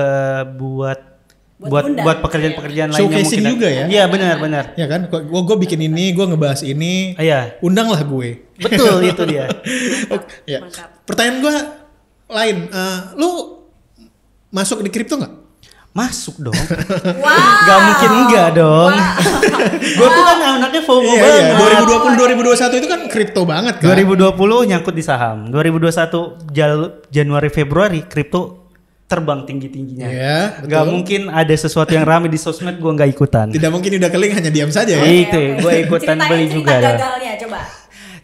pekerjaan-pekerjaan lainnya mungkin. Showcasing juga ya? Iya benar. Ya kan, gue bikin ini, gue ngebahas ini, iya. Undanglah gue. Betul itu dia. Ya. Pertanyaan gue lain, lu masuk di kripto nggak? Masuk dong. Wow. Gak mungkin enggak dong. Gue tuh kan anaknya FOMO banget. 2020 2021 itu kan kripto banget kan. 2020 nyangkut di saham. 2021 Januari Februari kripto terbang tinggi-tingginya. Iya, Gak mungkin ada sesuatu yang rame di sosmed gue nggak ikutan. Tidak mungkin udah keling hanya diam saja ya. Itu gue ikutan beli juga. Cerita gagalnya coba.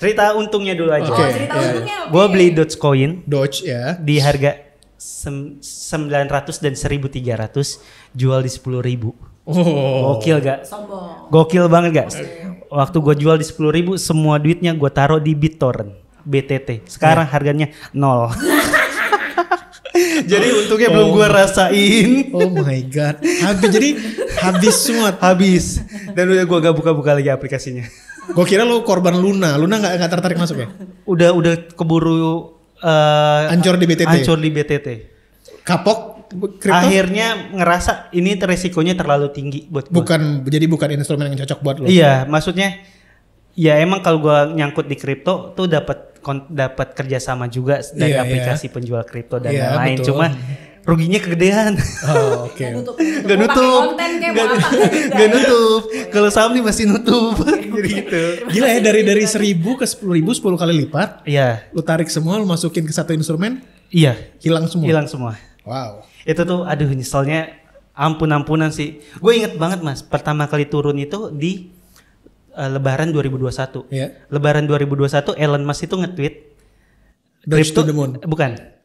Cerita untungnya dulu aja. Cerita untungnya. Gue beli Dogecoin. Doge ya. Di harga 900 dan 1.300, jual di 10.000. Gokil gak? Sombong. Gokil banget gak? Waktu gue jual di 10.000, semua duitnya gue taruh di BitTorrent, BTT. Sekarang harganya 0. Jadi untungnya belum gue rasain. Oh my god. Habis semua. Habis. Dan udah gue gak buka-buka lagi aplikasinya. Gue kira lu korban Luna gak tertarik masuk ya? Udah keburu Ancur di BTT. Kapok kripto? Akhirnya ngerasa ini resikonya terlalu tinggi buat gue. Bukan instrumen yang cocok buat lo. Iya, maksudnya ya emang kalau gue nyangkut di kripto tuh dapat kerjasama juga dari aplikasi penjual kripto dan lain-lain. Cuma ruginya kegedean. Oh, oke. Gak nutup. Gak nutup. Kalau saham nih masih nutup. Jadi gitu. Gila ya, dari 1.000 ke 10.000 10 kali lipat. Iya. Lu tarik semua, lu masukin ke satu instrumen. Iya. Hilang semua. Wow. Itu tuh aduh nyeselnya ampunan sih. Gue inget banget Mas, pertama kali turun itu di Lebaran 2021. Iya. Lebaran 2021 Elon Musk itu nge-tweet Doge to the moon. Bukan.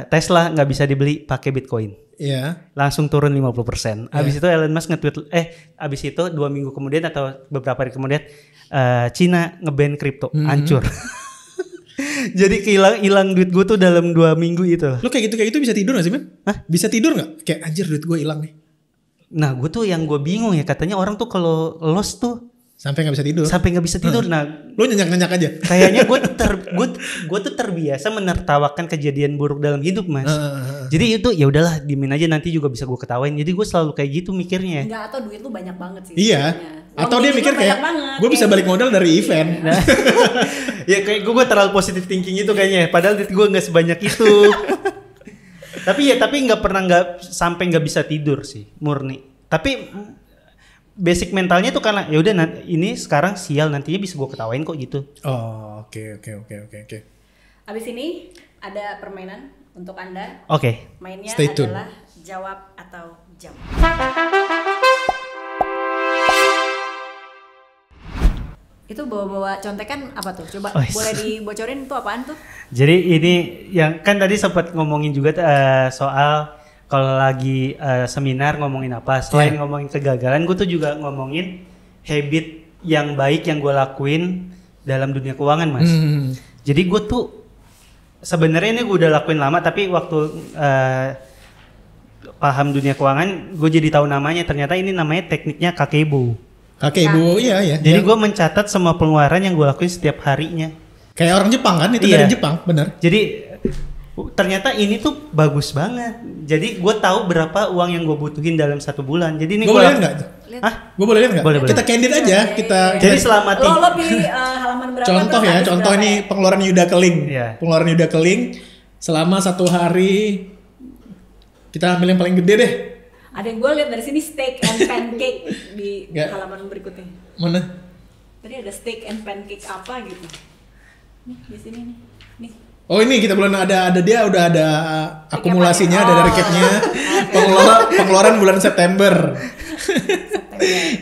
Tesla nggak bisa dibeli pakai Bitcoin. Iya. Langsung turun 50%. Abis itu Elon Musk nge-tweet abis itu 2 minggu kemudian atau beberapa hari kemudian Cina nge-ban kripto, hancur. Jadi hilang duit gue tuh dalam 2 minggu itu. Lo kayak gitu bisa tidur gak sih, men? Hah? Bisa tidur gak? Kayak anjir duit gue hilang nih. Nah gue tuh yang gue bingung ya, katanya orang tuh kalau loss tuh sampai nggak bisa tidur. Nah, lo nyenyak aja. Kayaknya gue tuh terbiasa menertawakan kejadian buruk dalam hidup, Mas. Jadi itu ya udahlah, diemin aja, nanti juga bisa gue ketawain. Jadi gue selalu kayak gitu mikirnya. Enggak, atau duit lu banyak banget sih. Iya. Atau dia mikir kayak gue bisa balik modal dari event. Nah, ya kayak gue terlalu positive thinking itu kayaknya. Padahal duit gue nggak sebanyak itu. tapi nggak sampai nggak bisa tidur sih, murni. Tapi basic mentalnya tuh karena ya udah ini sekarang sial, nantinya bisa gue ketawain kok gitu. Oh, oke. Abis ini ada permainan untuk Anda. Oke. Mainnya Stay tune. adalah jawab atau jam. Itu bawa-bawa contekan apa tuh? Coba boleh dibocorin tuh apaan tuh? Jadi ini yang kan tadi sempat ngomongin juga soal kalau lagi seminar ngomongin apa, selain ngomongin kegagalan, gue tuh juga ngomongin habit yang baik yang gue lakuin dalam dunia keuangan, Mas. Jadi gue tuh sebenarnya ini gue udah lakuin lama, tapi waktu paham dunia keuangan, gue jadi tahu namanya. Ternyata ini namanya tekniknya kakebo. Kakebo, iya. Jadi gue mencatat semua pengeluaran yang gue lakuin setiap harinya. Kayak orang Jepang kan, itu dari Jepang, bener. Jadi ternyata ini tuh bagus banget. Jadi gue tahu berapa uang yang gue butuhin dalam 1 bulan. Jadi ini gue boleh lihat nggak? Hah? Gue boleh lihat nggak? Boleh. Kita candid aja. Jadi selama lo pilih halaman berapa? Contoh ini pengeluaran Yuda Keling. Pengeluaran Yuda Keling selama 1 hari. Kita ambil yang paling gede deh. Ada yang gue lihat dari sini steak and pancake di halaman berikutnya. Mana? Tadi ada steak and pancake apa gitu. Nih di sini nih. Oh ini kita bulan ada dia udah ada akumulasinya, ada recapnya. Pengeluaran bulan September.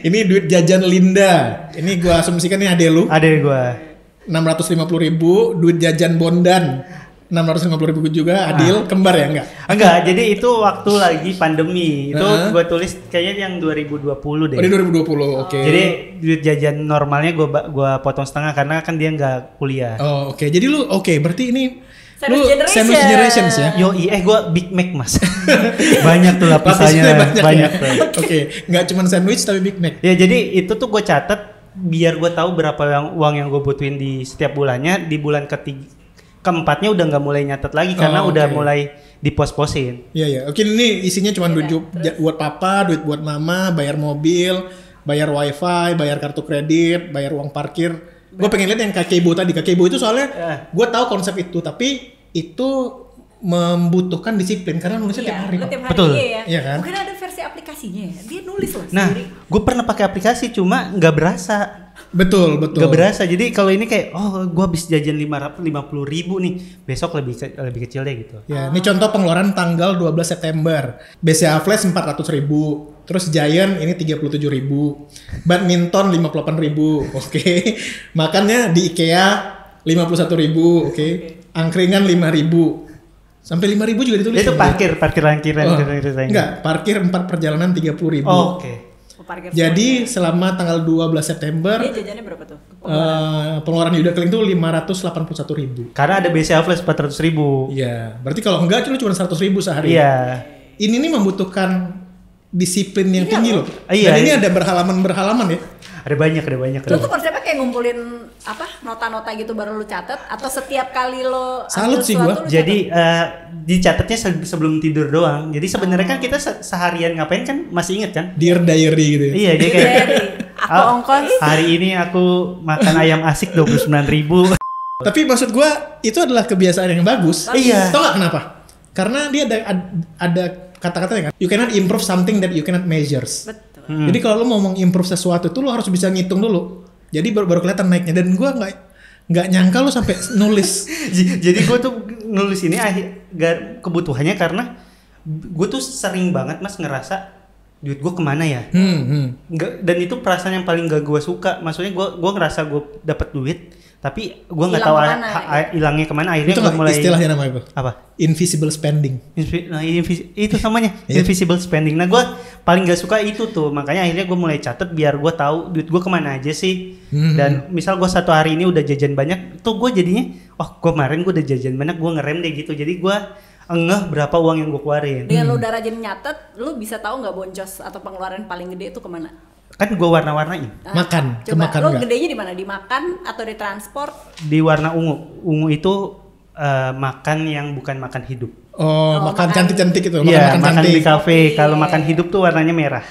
Ini duit jajan Linda. Ini gua asumsikan nih ade lu. Ade gua. 650.000, duit jajan Bondan 650.000 juga. Adil kembar ya enggak, jadi itu waktu lagi pandemi. Itu gua tulis kayaknya yang 2020 deh. Oh, di 2020. Oke. Jadi duit jajan normalnya gua potong setengah karena kan dia enggak kuliah. Oh, oke. Jadi lu berarti ini Sandwich Generations ya? Gue Big Mac mas. Banyak tuh lapisannya. Banyak tuh. Oke, nggak cuma sandwich tapi Big Mac. Ya jadi itu tuh gue catat biar gue tahu berapa uang yang gue butuhin di setiap bulannya. Di bulan keempatnya udah nggak mulai nyatet lagi karena udah mulai dipos-posin. Iya. Oke, ini isinya cuma duit buat papa, duit buat mama, bayar mobil, bayar wifi, bayar kartu kredit, bayar uang parkir. Gue pengen lihat yang Kakeibo tadi. Kakeibo itu soalnya gue tahu konsep itu, tapi itu membutuhkan disiplin karena nulisnya tiap hari. Betul. Iya kan? Mungkin ada versi aplikasinya ya. Dia nulis loh sendiri. Gue pernah pakai aplikasi cuma nggak berasa. Betul. Gak berasa. Jadi kalau ini kayak gue habis jajan 50.000 nih, besok lebih kecil deh gitu. Ya, ini contoh pengeluaran tanggal 12 September. BCA Flash 400.000. Terus Giant ini 37.000. Badminton 58.000. Oke. Makannya di IKEA 51.000. Oke. Angkringan 5.000. Sampai 5.000 juga ditulis. Itu parkiran. Enggak, parkir 4 perjalanan 30.000. Oke. Jadi selama tanggal 12 September dia jajannya berapa tuh? Pengeluaran Yuda Keling tuh 581.000. Karena ada BCA Flash 400.000. Iya, berarti kalau enggak lu cuma 100.000 sehari. Iya. Ini nih membutuhkan disiplin yang tinggi loh. Iya. Dan ini ada berhalaman ya. Ada banyak. Lu tuh konsepnya kayak ngumpulin nota-nota gitu baru lu catat atau setiap kali lo salut sih gua. Jadi dicatatnya sebelum tidur doang. Jadi sebenarnya kan kita seharian ngapain kan masih inget kan? Dear diary gitu ya. Iya, dia kayak aku ongkos. Hari ini aku makan ayam asik 29.000. Tapi maksud gua itu adalah kebiasaan yang bagus. Iya. Tahu gak kenapa? Karena dia ada kata-katanya kan. You cannot improve something that you cannot measures. Betul. Jadi kalau lo mau improve sesuatu tuh lo harus bisa ngitung dulu. Jadi baru kelihatan naiknya. Dan gue nggak nyangka lo sampai nulis. Jadi gue tuh nulis ini kebutuhannya karena gue tuh sering banget mas ngerasa duit gue kemana ya. Dan itu perasaan yang paling gak gue suka. Maksudnya gue ngerasa gue dapet duit tapi gue nggak tahu hilangnya kemana. Akhirnya itu gue mulai istilahnya namanya apa? Invisible spending. Itu namanya invisible spending. Nah gue paling gak suka itu tuh, makanya akhirnya gue mulai catet biar gue tahu duit gue kemana aja sih. Dan misal gue satu hari ini udah jajan banyak, tuh gue jadinya, kemarin gue udah jajan banyak, gue ngerem deh gitu. Jadi gue ngeh berapa uang yang gue keluarin. Dengan lu udah rajin nyatet, lu bisa tahu nggak boncos atau pengeluaran paling gede itu kemana? Kan gue warna-warnain. Makan, coba makan lu gedenya di mana? Di makan atau di transport? Di warna ungu. Ungu itu makan yang bukan makan hidup. Makan cantik-cantik itu. Iya, makan di kafe. Kalau makan hidup tuh warnanya merah.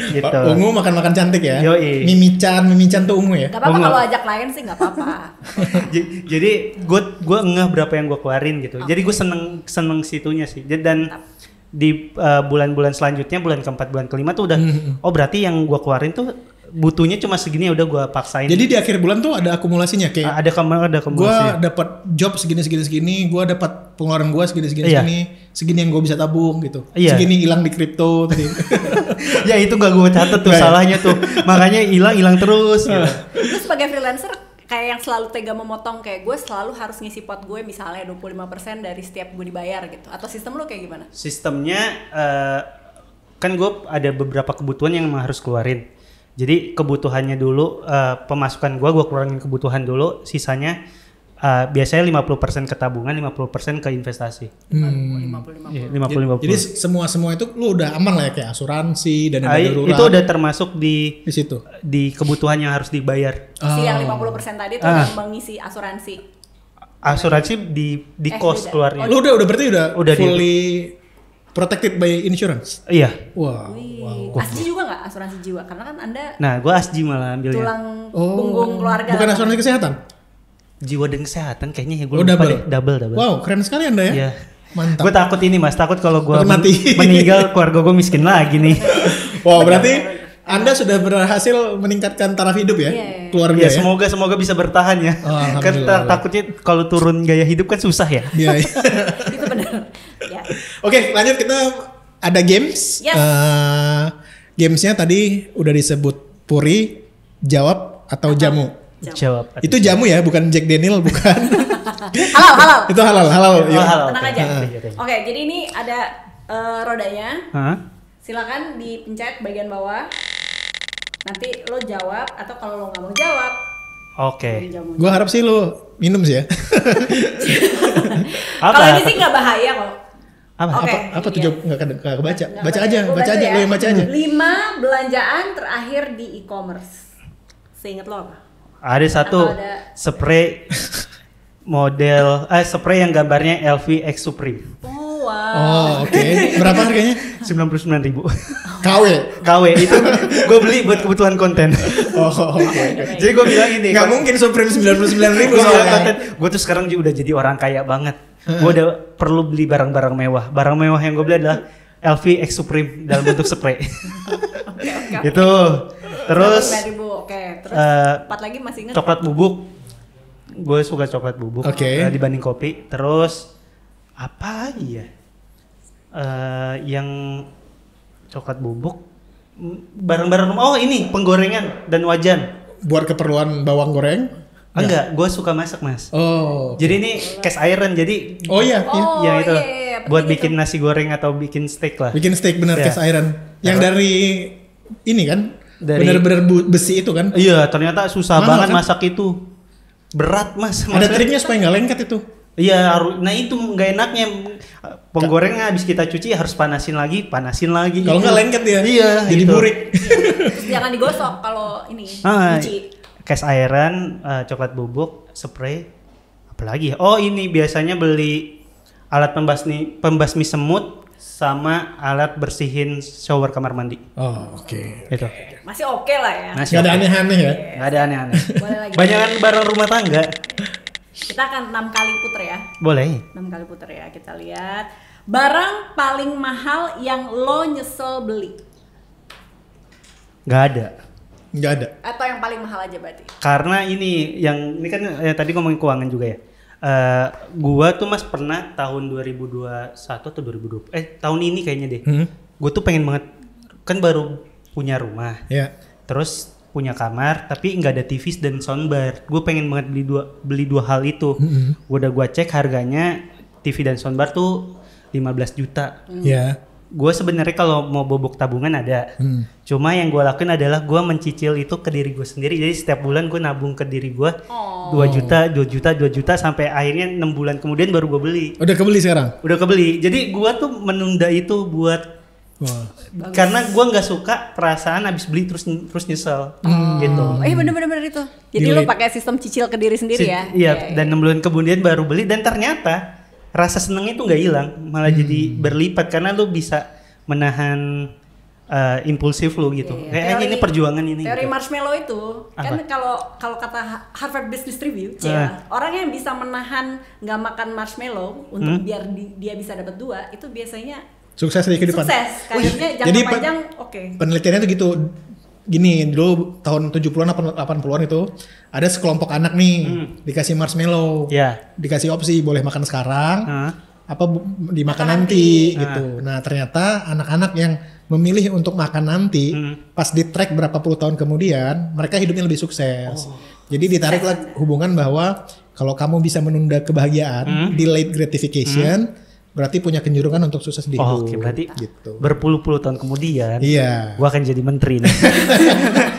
Gitu. Ungu makan cantik ya. Yoi. Mimican tuh ungu ya. Gak apa-apa kalau ajak klien sih gak apa-apa. Jadi gue ngeh berapa yang gue keluarin gitu. Jadi gue seneng situnya sih. Dan di bulan-bulan selanjutnya, bulan keempat, bulan kelima tuh udah berarti yang gue keluarin tuh butuhnya cuma segini, ya udah gue paksain. Jadi di akhir bulan tuh ada akumulasinya kayak ada akumulasi. Gue dapat job segini, gue dapat pengeluaran gue segini yang gue bisa tabung gitu. Segini hilang di kripto tadi. Ya itu gak gue catet tuh salahnya tuh. Makanya hilang terus. Gitu. Terus sebagai freelancer kayak yang selalu tega memotong, kayak gue selalu harus ngisi pot gue misalnya 25% dari setiap gue dibayar gitu. Atau sistem lo kayak gimana? Sistemnya kan gue ada beberapa kebutuhan yang memang harus keluarin. Jadi kebutuhannya dulu, pemasukan gue keluarin kebutuhan dulu, sisanya biasanya 50% ke tabungan, 50% ke investasi. 50-50. Jadi semua itu lu udah aman lah ya, kayak asuransi, dana darurat. Itu udah termasuk di situ. Di kebutuhan yang harus dibayar. Si yang 50% tadi tuh mengisi asuransi. Asuransi di cost keluarnya. Lu udah berarti udah fully protected by insurance? Iya. Wow. Asji juga nggak asuransi jiwa? Karena kan Anda. Nah, gue Asji malah ambilnya. Tulang punggung keluarga. Bukan asuransi kesehatan? Jiwa dan kesehatan kayaknya ya gue double. Wow, keren sekali Anda ya. Iya. Mantap. Gue takut ini mas, takut kalau gue meninggal keluarga gue miskin lagi nih. Wow, berarti Anda sudah berhasil meningkatkan taraf hidup ya, keluarga ya. Semoga bisa bertahan ya. Kan takutnya kalau turun gaya hidup kan susah ya. Iya. Itu benar. Ya. Oke, lanjut, kita ada games. Yes. Gamesnya tadi udah disebut Puri, jawab atau jamu. Jawab. Itu jamu ya, bukan Jack Daniel, bukan. halal. Itu halal. Tenang aja. Oke, jadi ini ada rodanya. Silakan dipencet bagian bawah. Nanti lo jawab, atau kalau lo nggak mau jawab, Oke. Gue harap sih lu minum sih ya. Kalau ini sih nggak bahaya kok. Apa tuh jawab nggak kebaca? Baca aja lo yang baca aja. 5 belanjaan terakhir di e-commerce. Seinget lo apa? Ada satu spray model spray yang gambarnya LV X Supreme. Oh wow. Oh oke. Berapa harganya? 99.000. KW itu gue beli buat kebutuhan konten. Oh oke. Jadi gue bilang ini. Nggak mungkin Supreme 99.000 soalnya. Gue tuh sekarang udah jadi orang kaya banget. Gue udah perlu beli barang-barang mewah. Barang mewah yang gue beli adalah LV X Supreme dalam bentuk spray. Okay. Itu. Terus. Terus 4 lagi masih ingat? Coklat bubuk. Gue suka coklat bubuk dibanding kopi. Terus apa lagi ya? Yang coklat bubuk, barang-barang rumah. Oh ini penggorengan dan wajan. Buat keperluan bawang goreng? Enggak, gue suka masak mas. Oh. Jadi ini cast iron, jadi. Oh iya. Yang itu. Buat bikin nasi goreng atau bikin steak lah. Bikin steak bener cast iron. Yang dari ini kan? Bener-bener besi itu kan? Iya, ternyata susah banget kan? Masak itu. Berat mas. Ada triknya supaya nggak lengket itu? Iya, nah itu nggak enaknya. Penggorengnya habis kita cuci harus panasin lagi. Kalau nggak lengket ya? Iya. Jadi burik. Jangan digosok kalau ini cuci. Cast iron, coklat bubuk, spray, apalagi? Oh ini biasanya beli alat pembasmi semut sama alat bersihin shower kamar mandi. Oh oke. Itu. Masih oke lah ya. Nggak ada aneh-aneh ya? Nggak ada aneh-aneh. Banyakan barang rumah tangga. Kita akan 6 kali puter ya. Boleh. 6 kali puter ya. Kita lihat barang paling mahal yang lo nyesel beli. Nggak ada. Nggak ada. Atau yang paling mahal aja berarti. Karena ini kan tadi ngomongin keuangan juga ya. Gua tuh mas pernah tahun 2021 atau 2020 tahun ini kayaknya deh. Gua tuh pengen banget, kan baru punya rumah. Yeah. Terus punya kamar tapi nggak ada TV dan soundbar. Gue pengen banget beli dua hal itu. Gua cek harganya TV dan soundbar tuh 15 juta. Yeah. Gue sebenarnya kalau mau bobok tabungan ada. Cuma yang gue lakuin adalah gue mencicil itu ke diri gue sendiri. Jadi setiap bulan gue nabung ke diri gue 2 juta sampai akhirnya 6 bulan kemudian baru gue beli. Udah kebeli sekarang? Udah kebeli. Jadi gue tuh menunda itu buat karena gue nggak suka perasaan abis beli terus nyesel gitu. Bener itu. Jadi lo pakai sistem cicil ke diri sendiri ya? Iya. Dan 6 bulan kemudian baru beli dan ternyata rasa seneng itu nggak hilang, malah jadi berlipat karena lu bisa menahan impulsif lu gitu. Kayaknya ini perjuangan ini. Teori gitu. marshmallow itu kan kalau kata Harvard Business Review, orang yang bisa menahan nggak makan marshmallow untuk biar dia bisa dapat 2 itu biasanya sukses di kehidupan. Sukses, karirnya jangka panjang oke. Penelitiannya tuh gitu. Gini, dulu tahun 70-an 80-an itu ada sekelompok anak nih dikasih marshmallow. Dikasih opsi boleh makan sekarang apa dimakan nanti gitu. Nah, ternyata anak-anak yang memilih untuk makan nanti pas di track berapa puluh tahun kemudian mereka hidupnya lebih sukses. Jadi ditariklah hubungan bahwa kalau kamu bisa menunda kebahagiaan, delayed gratification, berarti punya kecenderungan untuk sukses di hidup. Oke, berarti gitu. Berpuluh-puluh tahun kemudian, gua akan jadi menteri nih.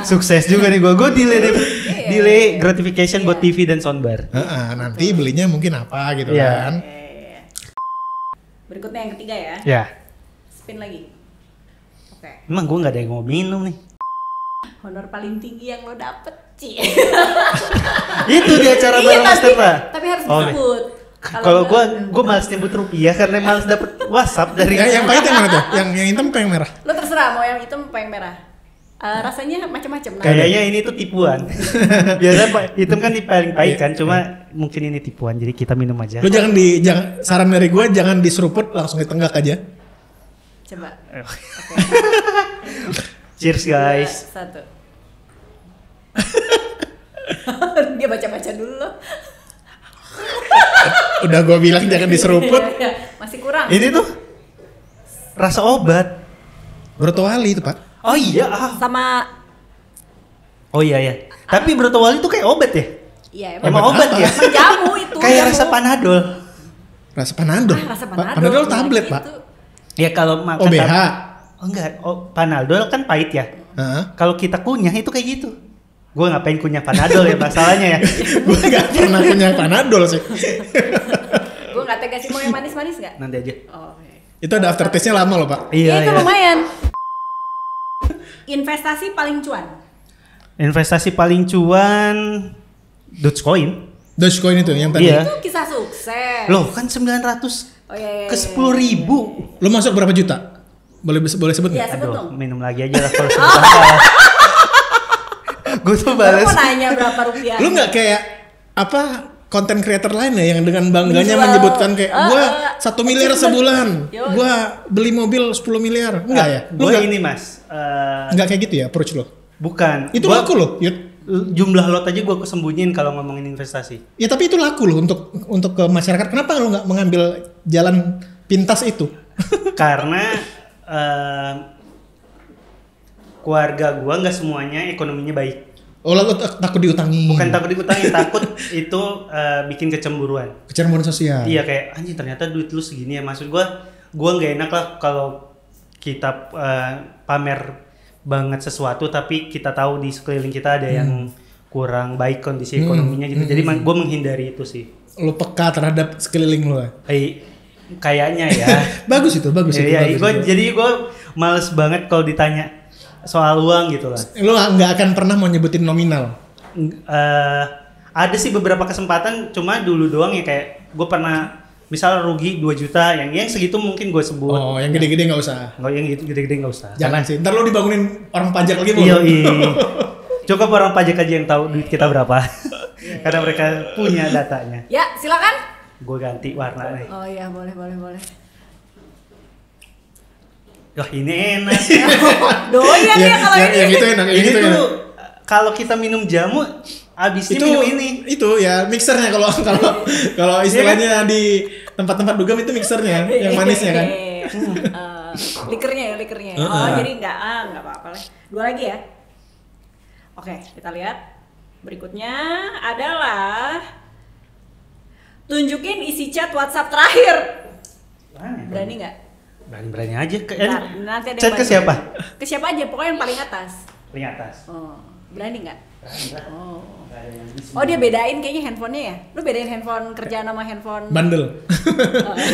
Sukses juga nih gua delay gratification buat TV dan soundbar. Nanti belinya mungkin apa gitu kan. Berikutnya yang ketiga ya. Ya. Spin lagi. Oke. Emang gua nggak ada yang mau minum nih. Honor paling tinggi yang lo dapet, Ci. Itu di acara bareng Master Pak. Tapi harus disebut. Kalau gue malas nyebut rupiah karena malas dapet WhatsApp dari yang pahit yang mana tuh? Yang hitam apa yang merah? Lo terserah mau yang hitam apa yang merah. Rasanya macam-macam. Kayaknya ini tuh tipuan. Biasanya hitam kan paling pahit kan, cuma mungkin ini tipuan. Jadi kita minum aja. Lo jangan saran dari gue jangan diseruput, langsung ditenggak aja. Coba. Cheers guys. 1. Dia baca-baca dulu loh. Udah gue bilang jangan diseruput. Masih kurang. Ini tuh rasa obat. Brotowali itu Pak. Oh iya. Sama. Oh iya. Tapi Brotowali itu kayak obat ya? Iya emang obat ya? Jamu itu. Kayak rasa Panadol. Rasa Panadol? Rasa Panadol. Panadol tablet Pak. Ya kalau makan OBH. Enggak, Panadol kan pahit ya. Kalau kita kunyah itu kayak gitu. Gue ngapain kunyah Panadol ya masalahnya ya. Gue nggak pernah punya Panadol sih. Gue nggak tega sih, mau yang manis-manis nggak? Nanti aja. Oh, okay. Itu ada aftertaste-nya lama loh Pak. Iya, itu lumayan. Investasi paling cuan. Investasi paling cuan Dogecoin. Dogecoin itu yang tadi. Iya. Itu kisah sukses. Loh kan 900 ke 10.000. Lo masuk berapa juta? Boleh sebut Iya, nggak? sebut Aduh, dong. minum lagi aja lah kalau sebut. Gue tuh Baru balas. mau nanya berapa rupiah. Lu nggak kayak apa konten creator lain ya yang dengan bangganya Menjual. menyebutkan kayak gua 1 miliar achievement. sebulan, Yo. gua beli mobil 10 miliar, enggak ya? Lu Gue nggak ini mas. nggak kayak gitu ya approach lo? Bukan. Itu Gua- laku loh, Yud. Jumlah lot aja gue kesembunyiin kalau ngomongin investasi. Ya tapi itu laku loh untuk ke masyarakat. Kenapa lu nggak mengambil jalan pintas itu? Karena keluarga gue nggak semuanya ekonominya baik. Oh, lu takut diutangi. Bukan takut diutangin, takut itu bikin kecemburuan. Kecemburuan sosial. Iya kayak anjing ternyata duit lu segini ya. Maksud gue nggak enak lah kalau kita pamer banget sesuatu tapi kita tahu di sekeliling kita ada yang kurang baik kondisi ekonominya gitu. Jadi gue menghindari itu sih. Lu peka terhadap sekeliling lu. Kayaknya ya. Bagus itu, bagus itu. Iya, bagus itu. jadi gue males banget kalau ditanya soal uang gitu lah. Lu nggak akan pernah mau nyebutin nominal. Ada sih beberapa kesempatan, cuma dulu doang ya kayak gue pernah misal rugi 2 juta, yang segitu mungkin gue sebut. Oh, yang gede-gede nggak usah. Nggak, yang gede-gede nggak usah. Jangan sih, ntar lu dibangunin orang pajak lagi mau. Iya. Cukup orang pajak aja yang tahu duit kita berapa. Karena mereka punya datanya. Ya, silakan. Gue ganti warna nih. Oh iya, boleh. Wah ini enak. Doyan ya kalau ini. Yang itu enak, yang Ini itu enak. tuh kalau kita minum jamu, abisnya Itu minum ini. Itu ya mixernya kalau istilahnya di tempat-tempat dugem itu mixernya yang manisnya kan. Likernya. Oh, jadi enggak apa-apa lah. 2 lagi ya. Oke, kita lihat. Berikutnya adalah tunjukin isi chat WhatsApp terakhir. Berani nggak? Berani aja. Bentar, nanti ada yang Chat ke bantu. siapa? Ke siapa aja, pokoknya yang paling atas. Paling atas. Oh, berani nggak? Oh, dia bedain kayaknya handphonenya ya? Lu bedain handphone kerjaan sama handphone Bandel.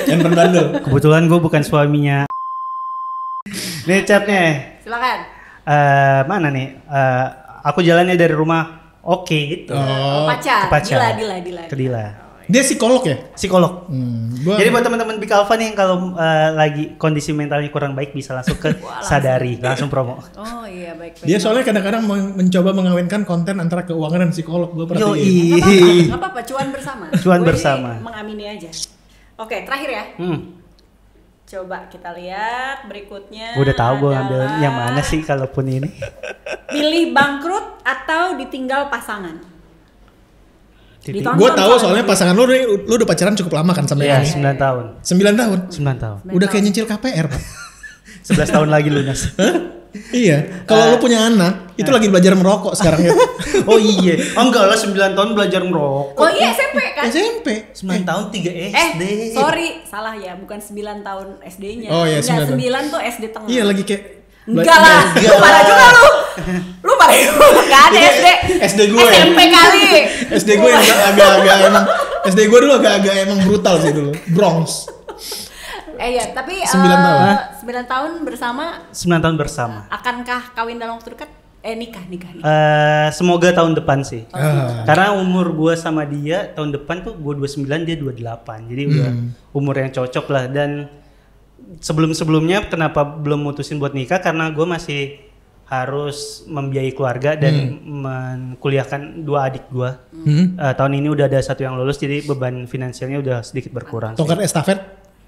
Handphone bandel. Kebetulan gue bukan suaminya. Nih chatnya. Silakan. Mana nih? Aku jalannya dari rumah. Oke gitu. Pacar. Ke pacar. Dila. Ke Dila. Dia psikolog ya? Psikolog. Gua- Jadi buat teman-teman Big Alpha nih yang kalau lagi kondisi mentalnya kurang baik bisa langsung ke Sadari, langsung promo. Oh iya, baik. dia soalnya kadang-kadang mencoba mengawinkan konten antara keuangan dan psikolog. Gue perhatiin. Yoi. Nggak apa-apa, cuan bersama. Cuan Gue bersama. ini mengamini aja. Oke, terakhir ya. Coba kita lihat berikutnya. Gue udah tahu gue ngambil adalah yang mana sih kalaupun ini. Pilih bangkrut atau ditinggal pasangan. Ditonton Gue tahu soalnya soalnya pasangan lu udah pacaran cukup lama kan sampai Iya, ini. 9 tahun. 9 tahun. 9 tahun. Udah kayak nyicil KPR, Pak. 11 tahun lagi lunas. Iya. Kalau lu punya anak, itu lagi belajar merokok sekarang ya. Oh iya. Oh enggak lah 9 tahun belajar merokok. Oh iya, SMP kan? SMP. 9 tahun 3 SD. Sorry, salah ya, bukan 9 tahun SD-nya. Oh iya, Enggak, 9 tuh SD tengah. Iya lagi kayak Enggak lah, lu parah juga lu. Lu parah juga, gak ada SD. SD gue. SMP kali. SD gue yang agak-agak emang SD gue dulu agak-agak emang brutal sih dulu. Bronx. Iya, tapi 9 tahun. 9 tahun bersama. 9 tahun bersama. Akankah kawin dalam waktu dekat? Nikah. Semoga tahun depan sih. Ah. Karena umur gua sama dia tahun depan tuh gua 29 dia 28. Jadi udah umur yang cocok lah. Dan sebelumnya kenapa belum mutusin buat nikah karena gua masih harus membiayai keluarga dan menkuliahkan 2 adik gua. Tahun ini udah ada 1 yang lulus jadi beban finansialnya udah sedikit berkurang. Tongkat estafet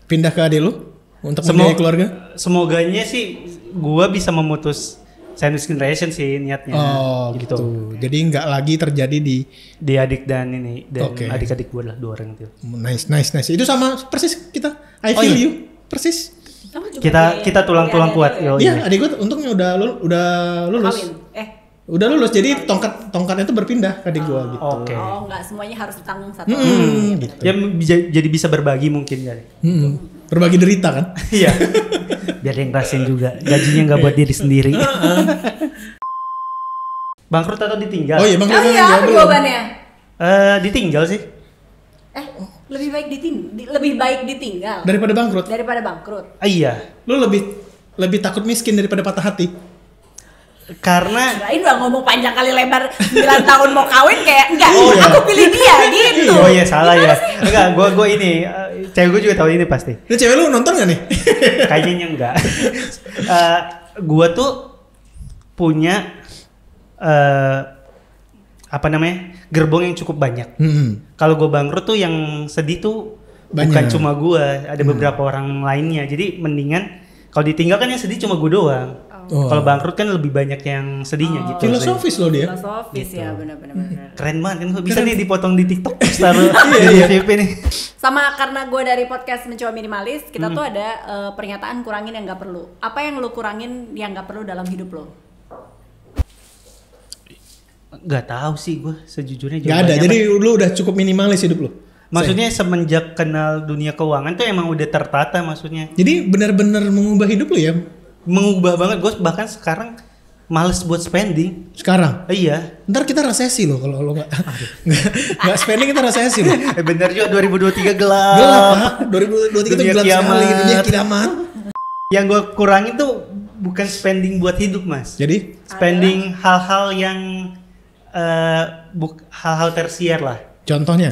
pindah ke adik lu untuk membiayai keluarga? Semoganya sih gua bisa memutus sandwich generation sih niatnya. Oh gitu. Jadi nggak lagi terjadi di adik dan ini dan Oke. adik-adik gue lah 2 orang itu. nice. Itu sama persis kita. I feel you. Persis. Kita tulang-tulang kuat. Iya, adik gue untungnya udah lulus. Kawin. Udah lulus jadi tongkatnya itu berpindah ke adik gue gitu. Oke. Oh, enggak semuanya harus ditanggung satu. Gitu. Ya jadi bisa berbagi mungkin kali. Berbagi derita kan? Iya. Biar yang ngerasain juga. Gajinya nggak buat diri sendiri. Bangkrut atau ditinggal? Oh iya, bangkrut. Iya, jawabannya. Ditinggal sih. Lebih baik ditinggal daripada bangkrut. Iya. Lu lebih takut miskin daripada patah hati. Karena kirain udah ngomong panjang kali lebar 9 tahun mau kawin kayak enggak, aku pilih dia gitu. Oh iya, salah ya. Enggak, gue ini cewek gue juga tahu ini pasti. Ini cewek lu nonton gak nih? Kayaknya enggak. Gue tuh punya gerbong yang cukup banyak. Kalau gue bangkrut tuh yang sedih tuh banyak. Bukan cuma gue, ada beberapa orang lainnya. Jadi mendingan kalau ditinggal kan yang sedih cuma gue doang. Kalau bangkrut kan lebih banyak yang sedihnya gitu. Filosofis loh dia. Filosofis gitu. Ya, benar-benar. Keren banget kan, bisa nih dipotong di TikTok taruh di FYP nih. Sama karena gue dari podcast Mencoba Minimalis, kita tuh ada pernyataan kurangin yang nggak perlu. Apa yang lo kurangin yang nggak perlu dalam hidup lo? Gak tahu sih gue sejujurnya. Gak ada, jadi lu udah cukup minimalis hidup lu. Maksudnya semenjak kenal dunia keuangan tuh emang udah tertata maksudnya. Jadi benar-benar mengubah hidup lu ya? Mengubah banget, gue bahkan sekarang males buat spending. Sekarang? Iya. Ntar kita resesi loh kalau lo nggak spending, kita resesi loh. Bener juga, 2023 gelap. Gelap Pak, 2023 itu gelap sekali, dunia kiamat. Yang gue kurangin tuh bukan spending buat hidup mas. Jadi? Spending hal-hal yang hal-hal tersier lah. Contohnya?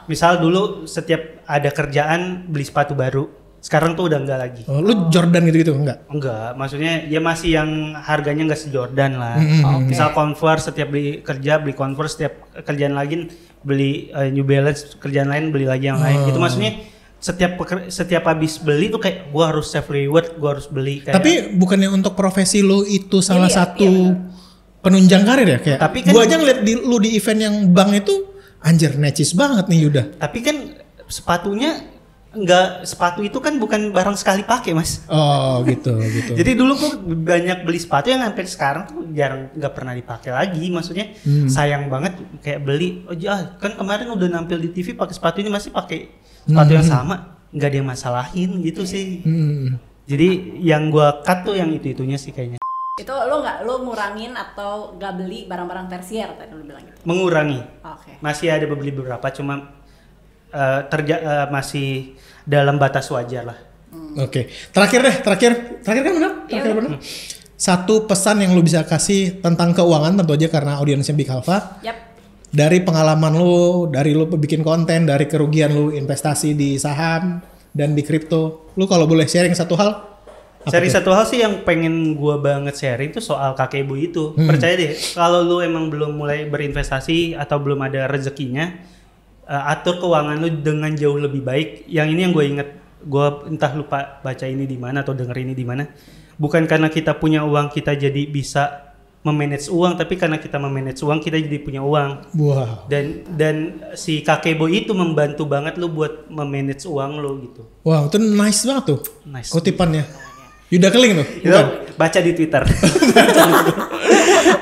Misal dulu setiap ada kerjaan beli sepatu baru. Sekarang tuh udah enggak lagi. Oh, lu Jordan gitu-gitu enggak? Enggak, maksudnya ya masih yang harganya enggak se-Jordan lah. Misal Converse, setiap beli Converse, setiap kerjaan lagi beli New Balance, kerjaan lain beli lagi yang lain. Itu maksudnya setiap habis beli tuh kayak gua harus save reward, gua harus beli kayak. Tapi bukannya untuk profesi lu itu salah satu penunjang karir ya kayak. Tapi kan gua aja ngeliat lu di event yang bank itu anjir necis banget nih Yuda. Tapi kan sepatu itu kan bukan barang sekali pakai mas. Oh gitu. Jadi dulu gua banyak beli sepatu yang sampai sekarang tuh jarang nggak pernah dipakai lagi. Maksudnya sayang banget kayak beli. Oh ya kan kemarin udah nampil di TV pakai sepatu ini masih pakai sepatu yang sama, nggak ada yang masalahin gitu sih. Jadi yang gua cut tuh yang itunya sih kayaknya. Itu lo ngurangin atau gak beli barang-barang tersier tadi lo bilang gitu? Mengurangi. Oke. Masih ada beli beberapa cuma masih dalam batas wajar lah. Oke. Terakhir kan benar? Benar. Satu pesan yang lu bisa kasih tentang keuangan tentu aja karena audiensnya Big Alpha. Yap. Dari pengalaman lu, dari lu bikin konten, dari kerugian lu investasi di saham dan di kripto, lu kalau boleh sharing satu hal? Satu hal sih yang pengen gua banget sharing tuh soal kakek ibu itu. Percaya deh, kalau lu emang belum mulai berinvestasi atau belum ada rezekinya, atur keuangan lu dengan jauh lebih baik. Yang ini yang gue inget, gue entah lupa baca ini di mana atau denger ini di mana. Bukan karena kita punya uang kita jadi bisa memanage uang, tapi karena kita memanage uang kita jadi punya uang. Wow. Dan si kakebo itu membantu banget lu buat memanage uang lu gitu. Wow, itu nice banget tuh. Nice. Kutipannya. Yuda Keling tuh. Itu baca di Twitter.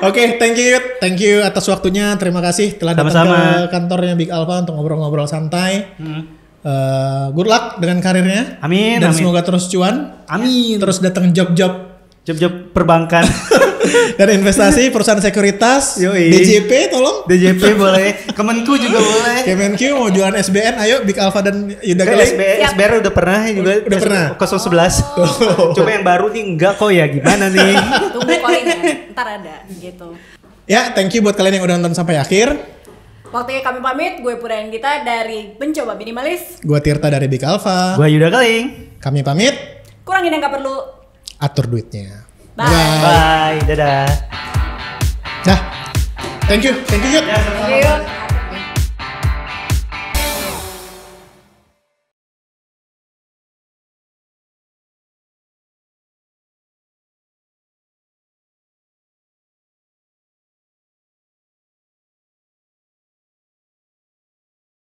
Oke, thank you atas waktunya. Terima kasih telah datang ke kantornya Big Alpha untuk ngobrol-ngobrol santai. Good luck dengan karirnya. Amin. Dan semoga terus cuan. Amin. Terus datang job perbankan dan investasi perusahaan sekuritas. Yoi. DJP tolong. DJP boleh. Kemenku juga boleh. Kemenku mau jualan SBN, ayo Big Alpha dan Yuda Keling. SBR udah pernah juga. Udah pernah. 011. Cuma yang baru nih enggak kok ya, gimana nih? Tunggu calling ntar ada gitu. Ya, thank you buat kalian yang udah nonton sampai akhir. Waktunya kami pamit, gue Pura Anggita dari Mencoba Minimalis. Gue Tirta dari Big Alpha. Gue Yuda Keling. Kami pamit. Kurangin yang gak perlu. Atur duitnya. Bye. Bye. Dadah. Dah. Thank you. Thank you.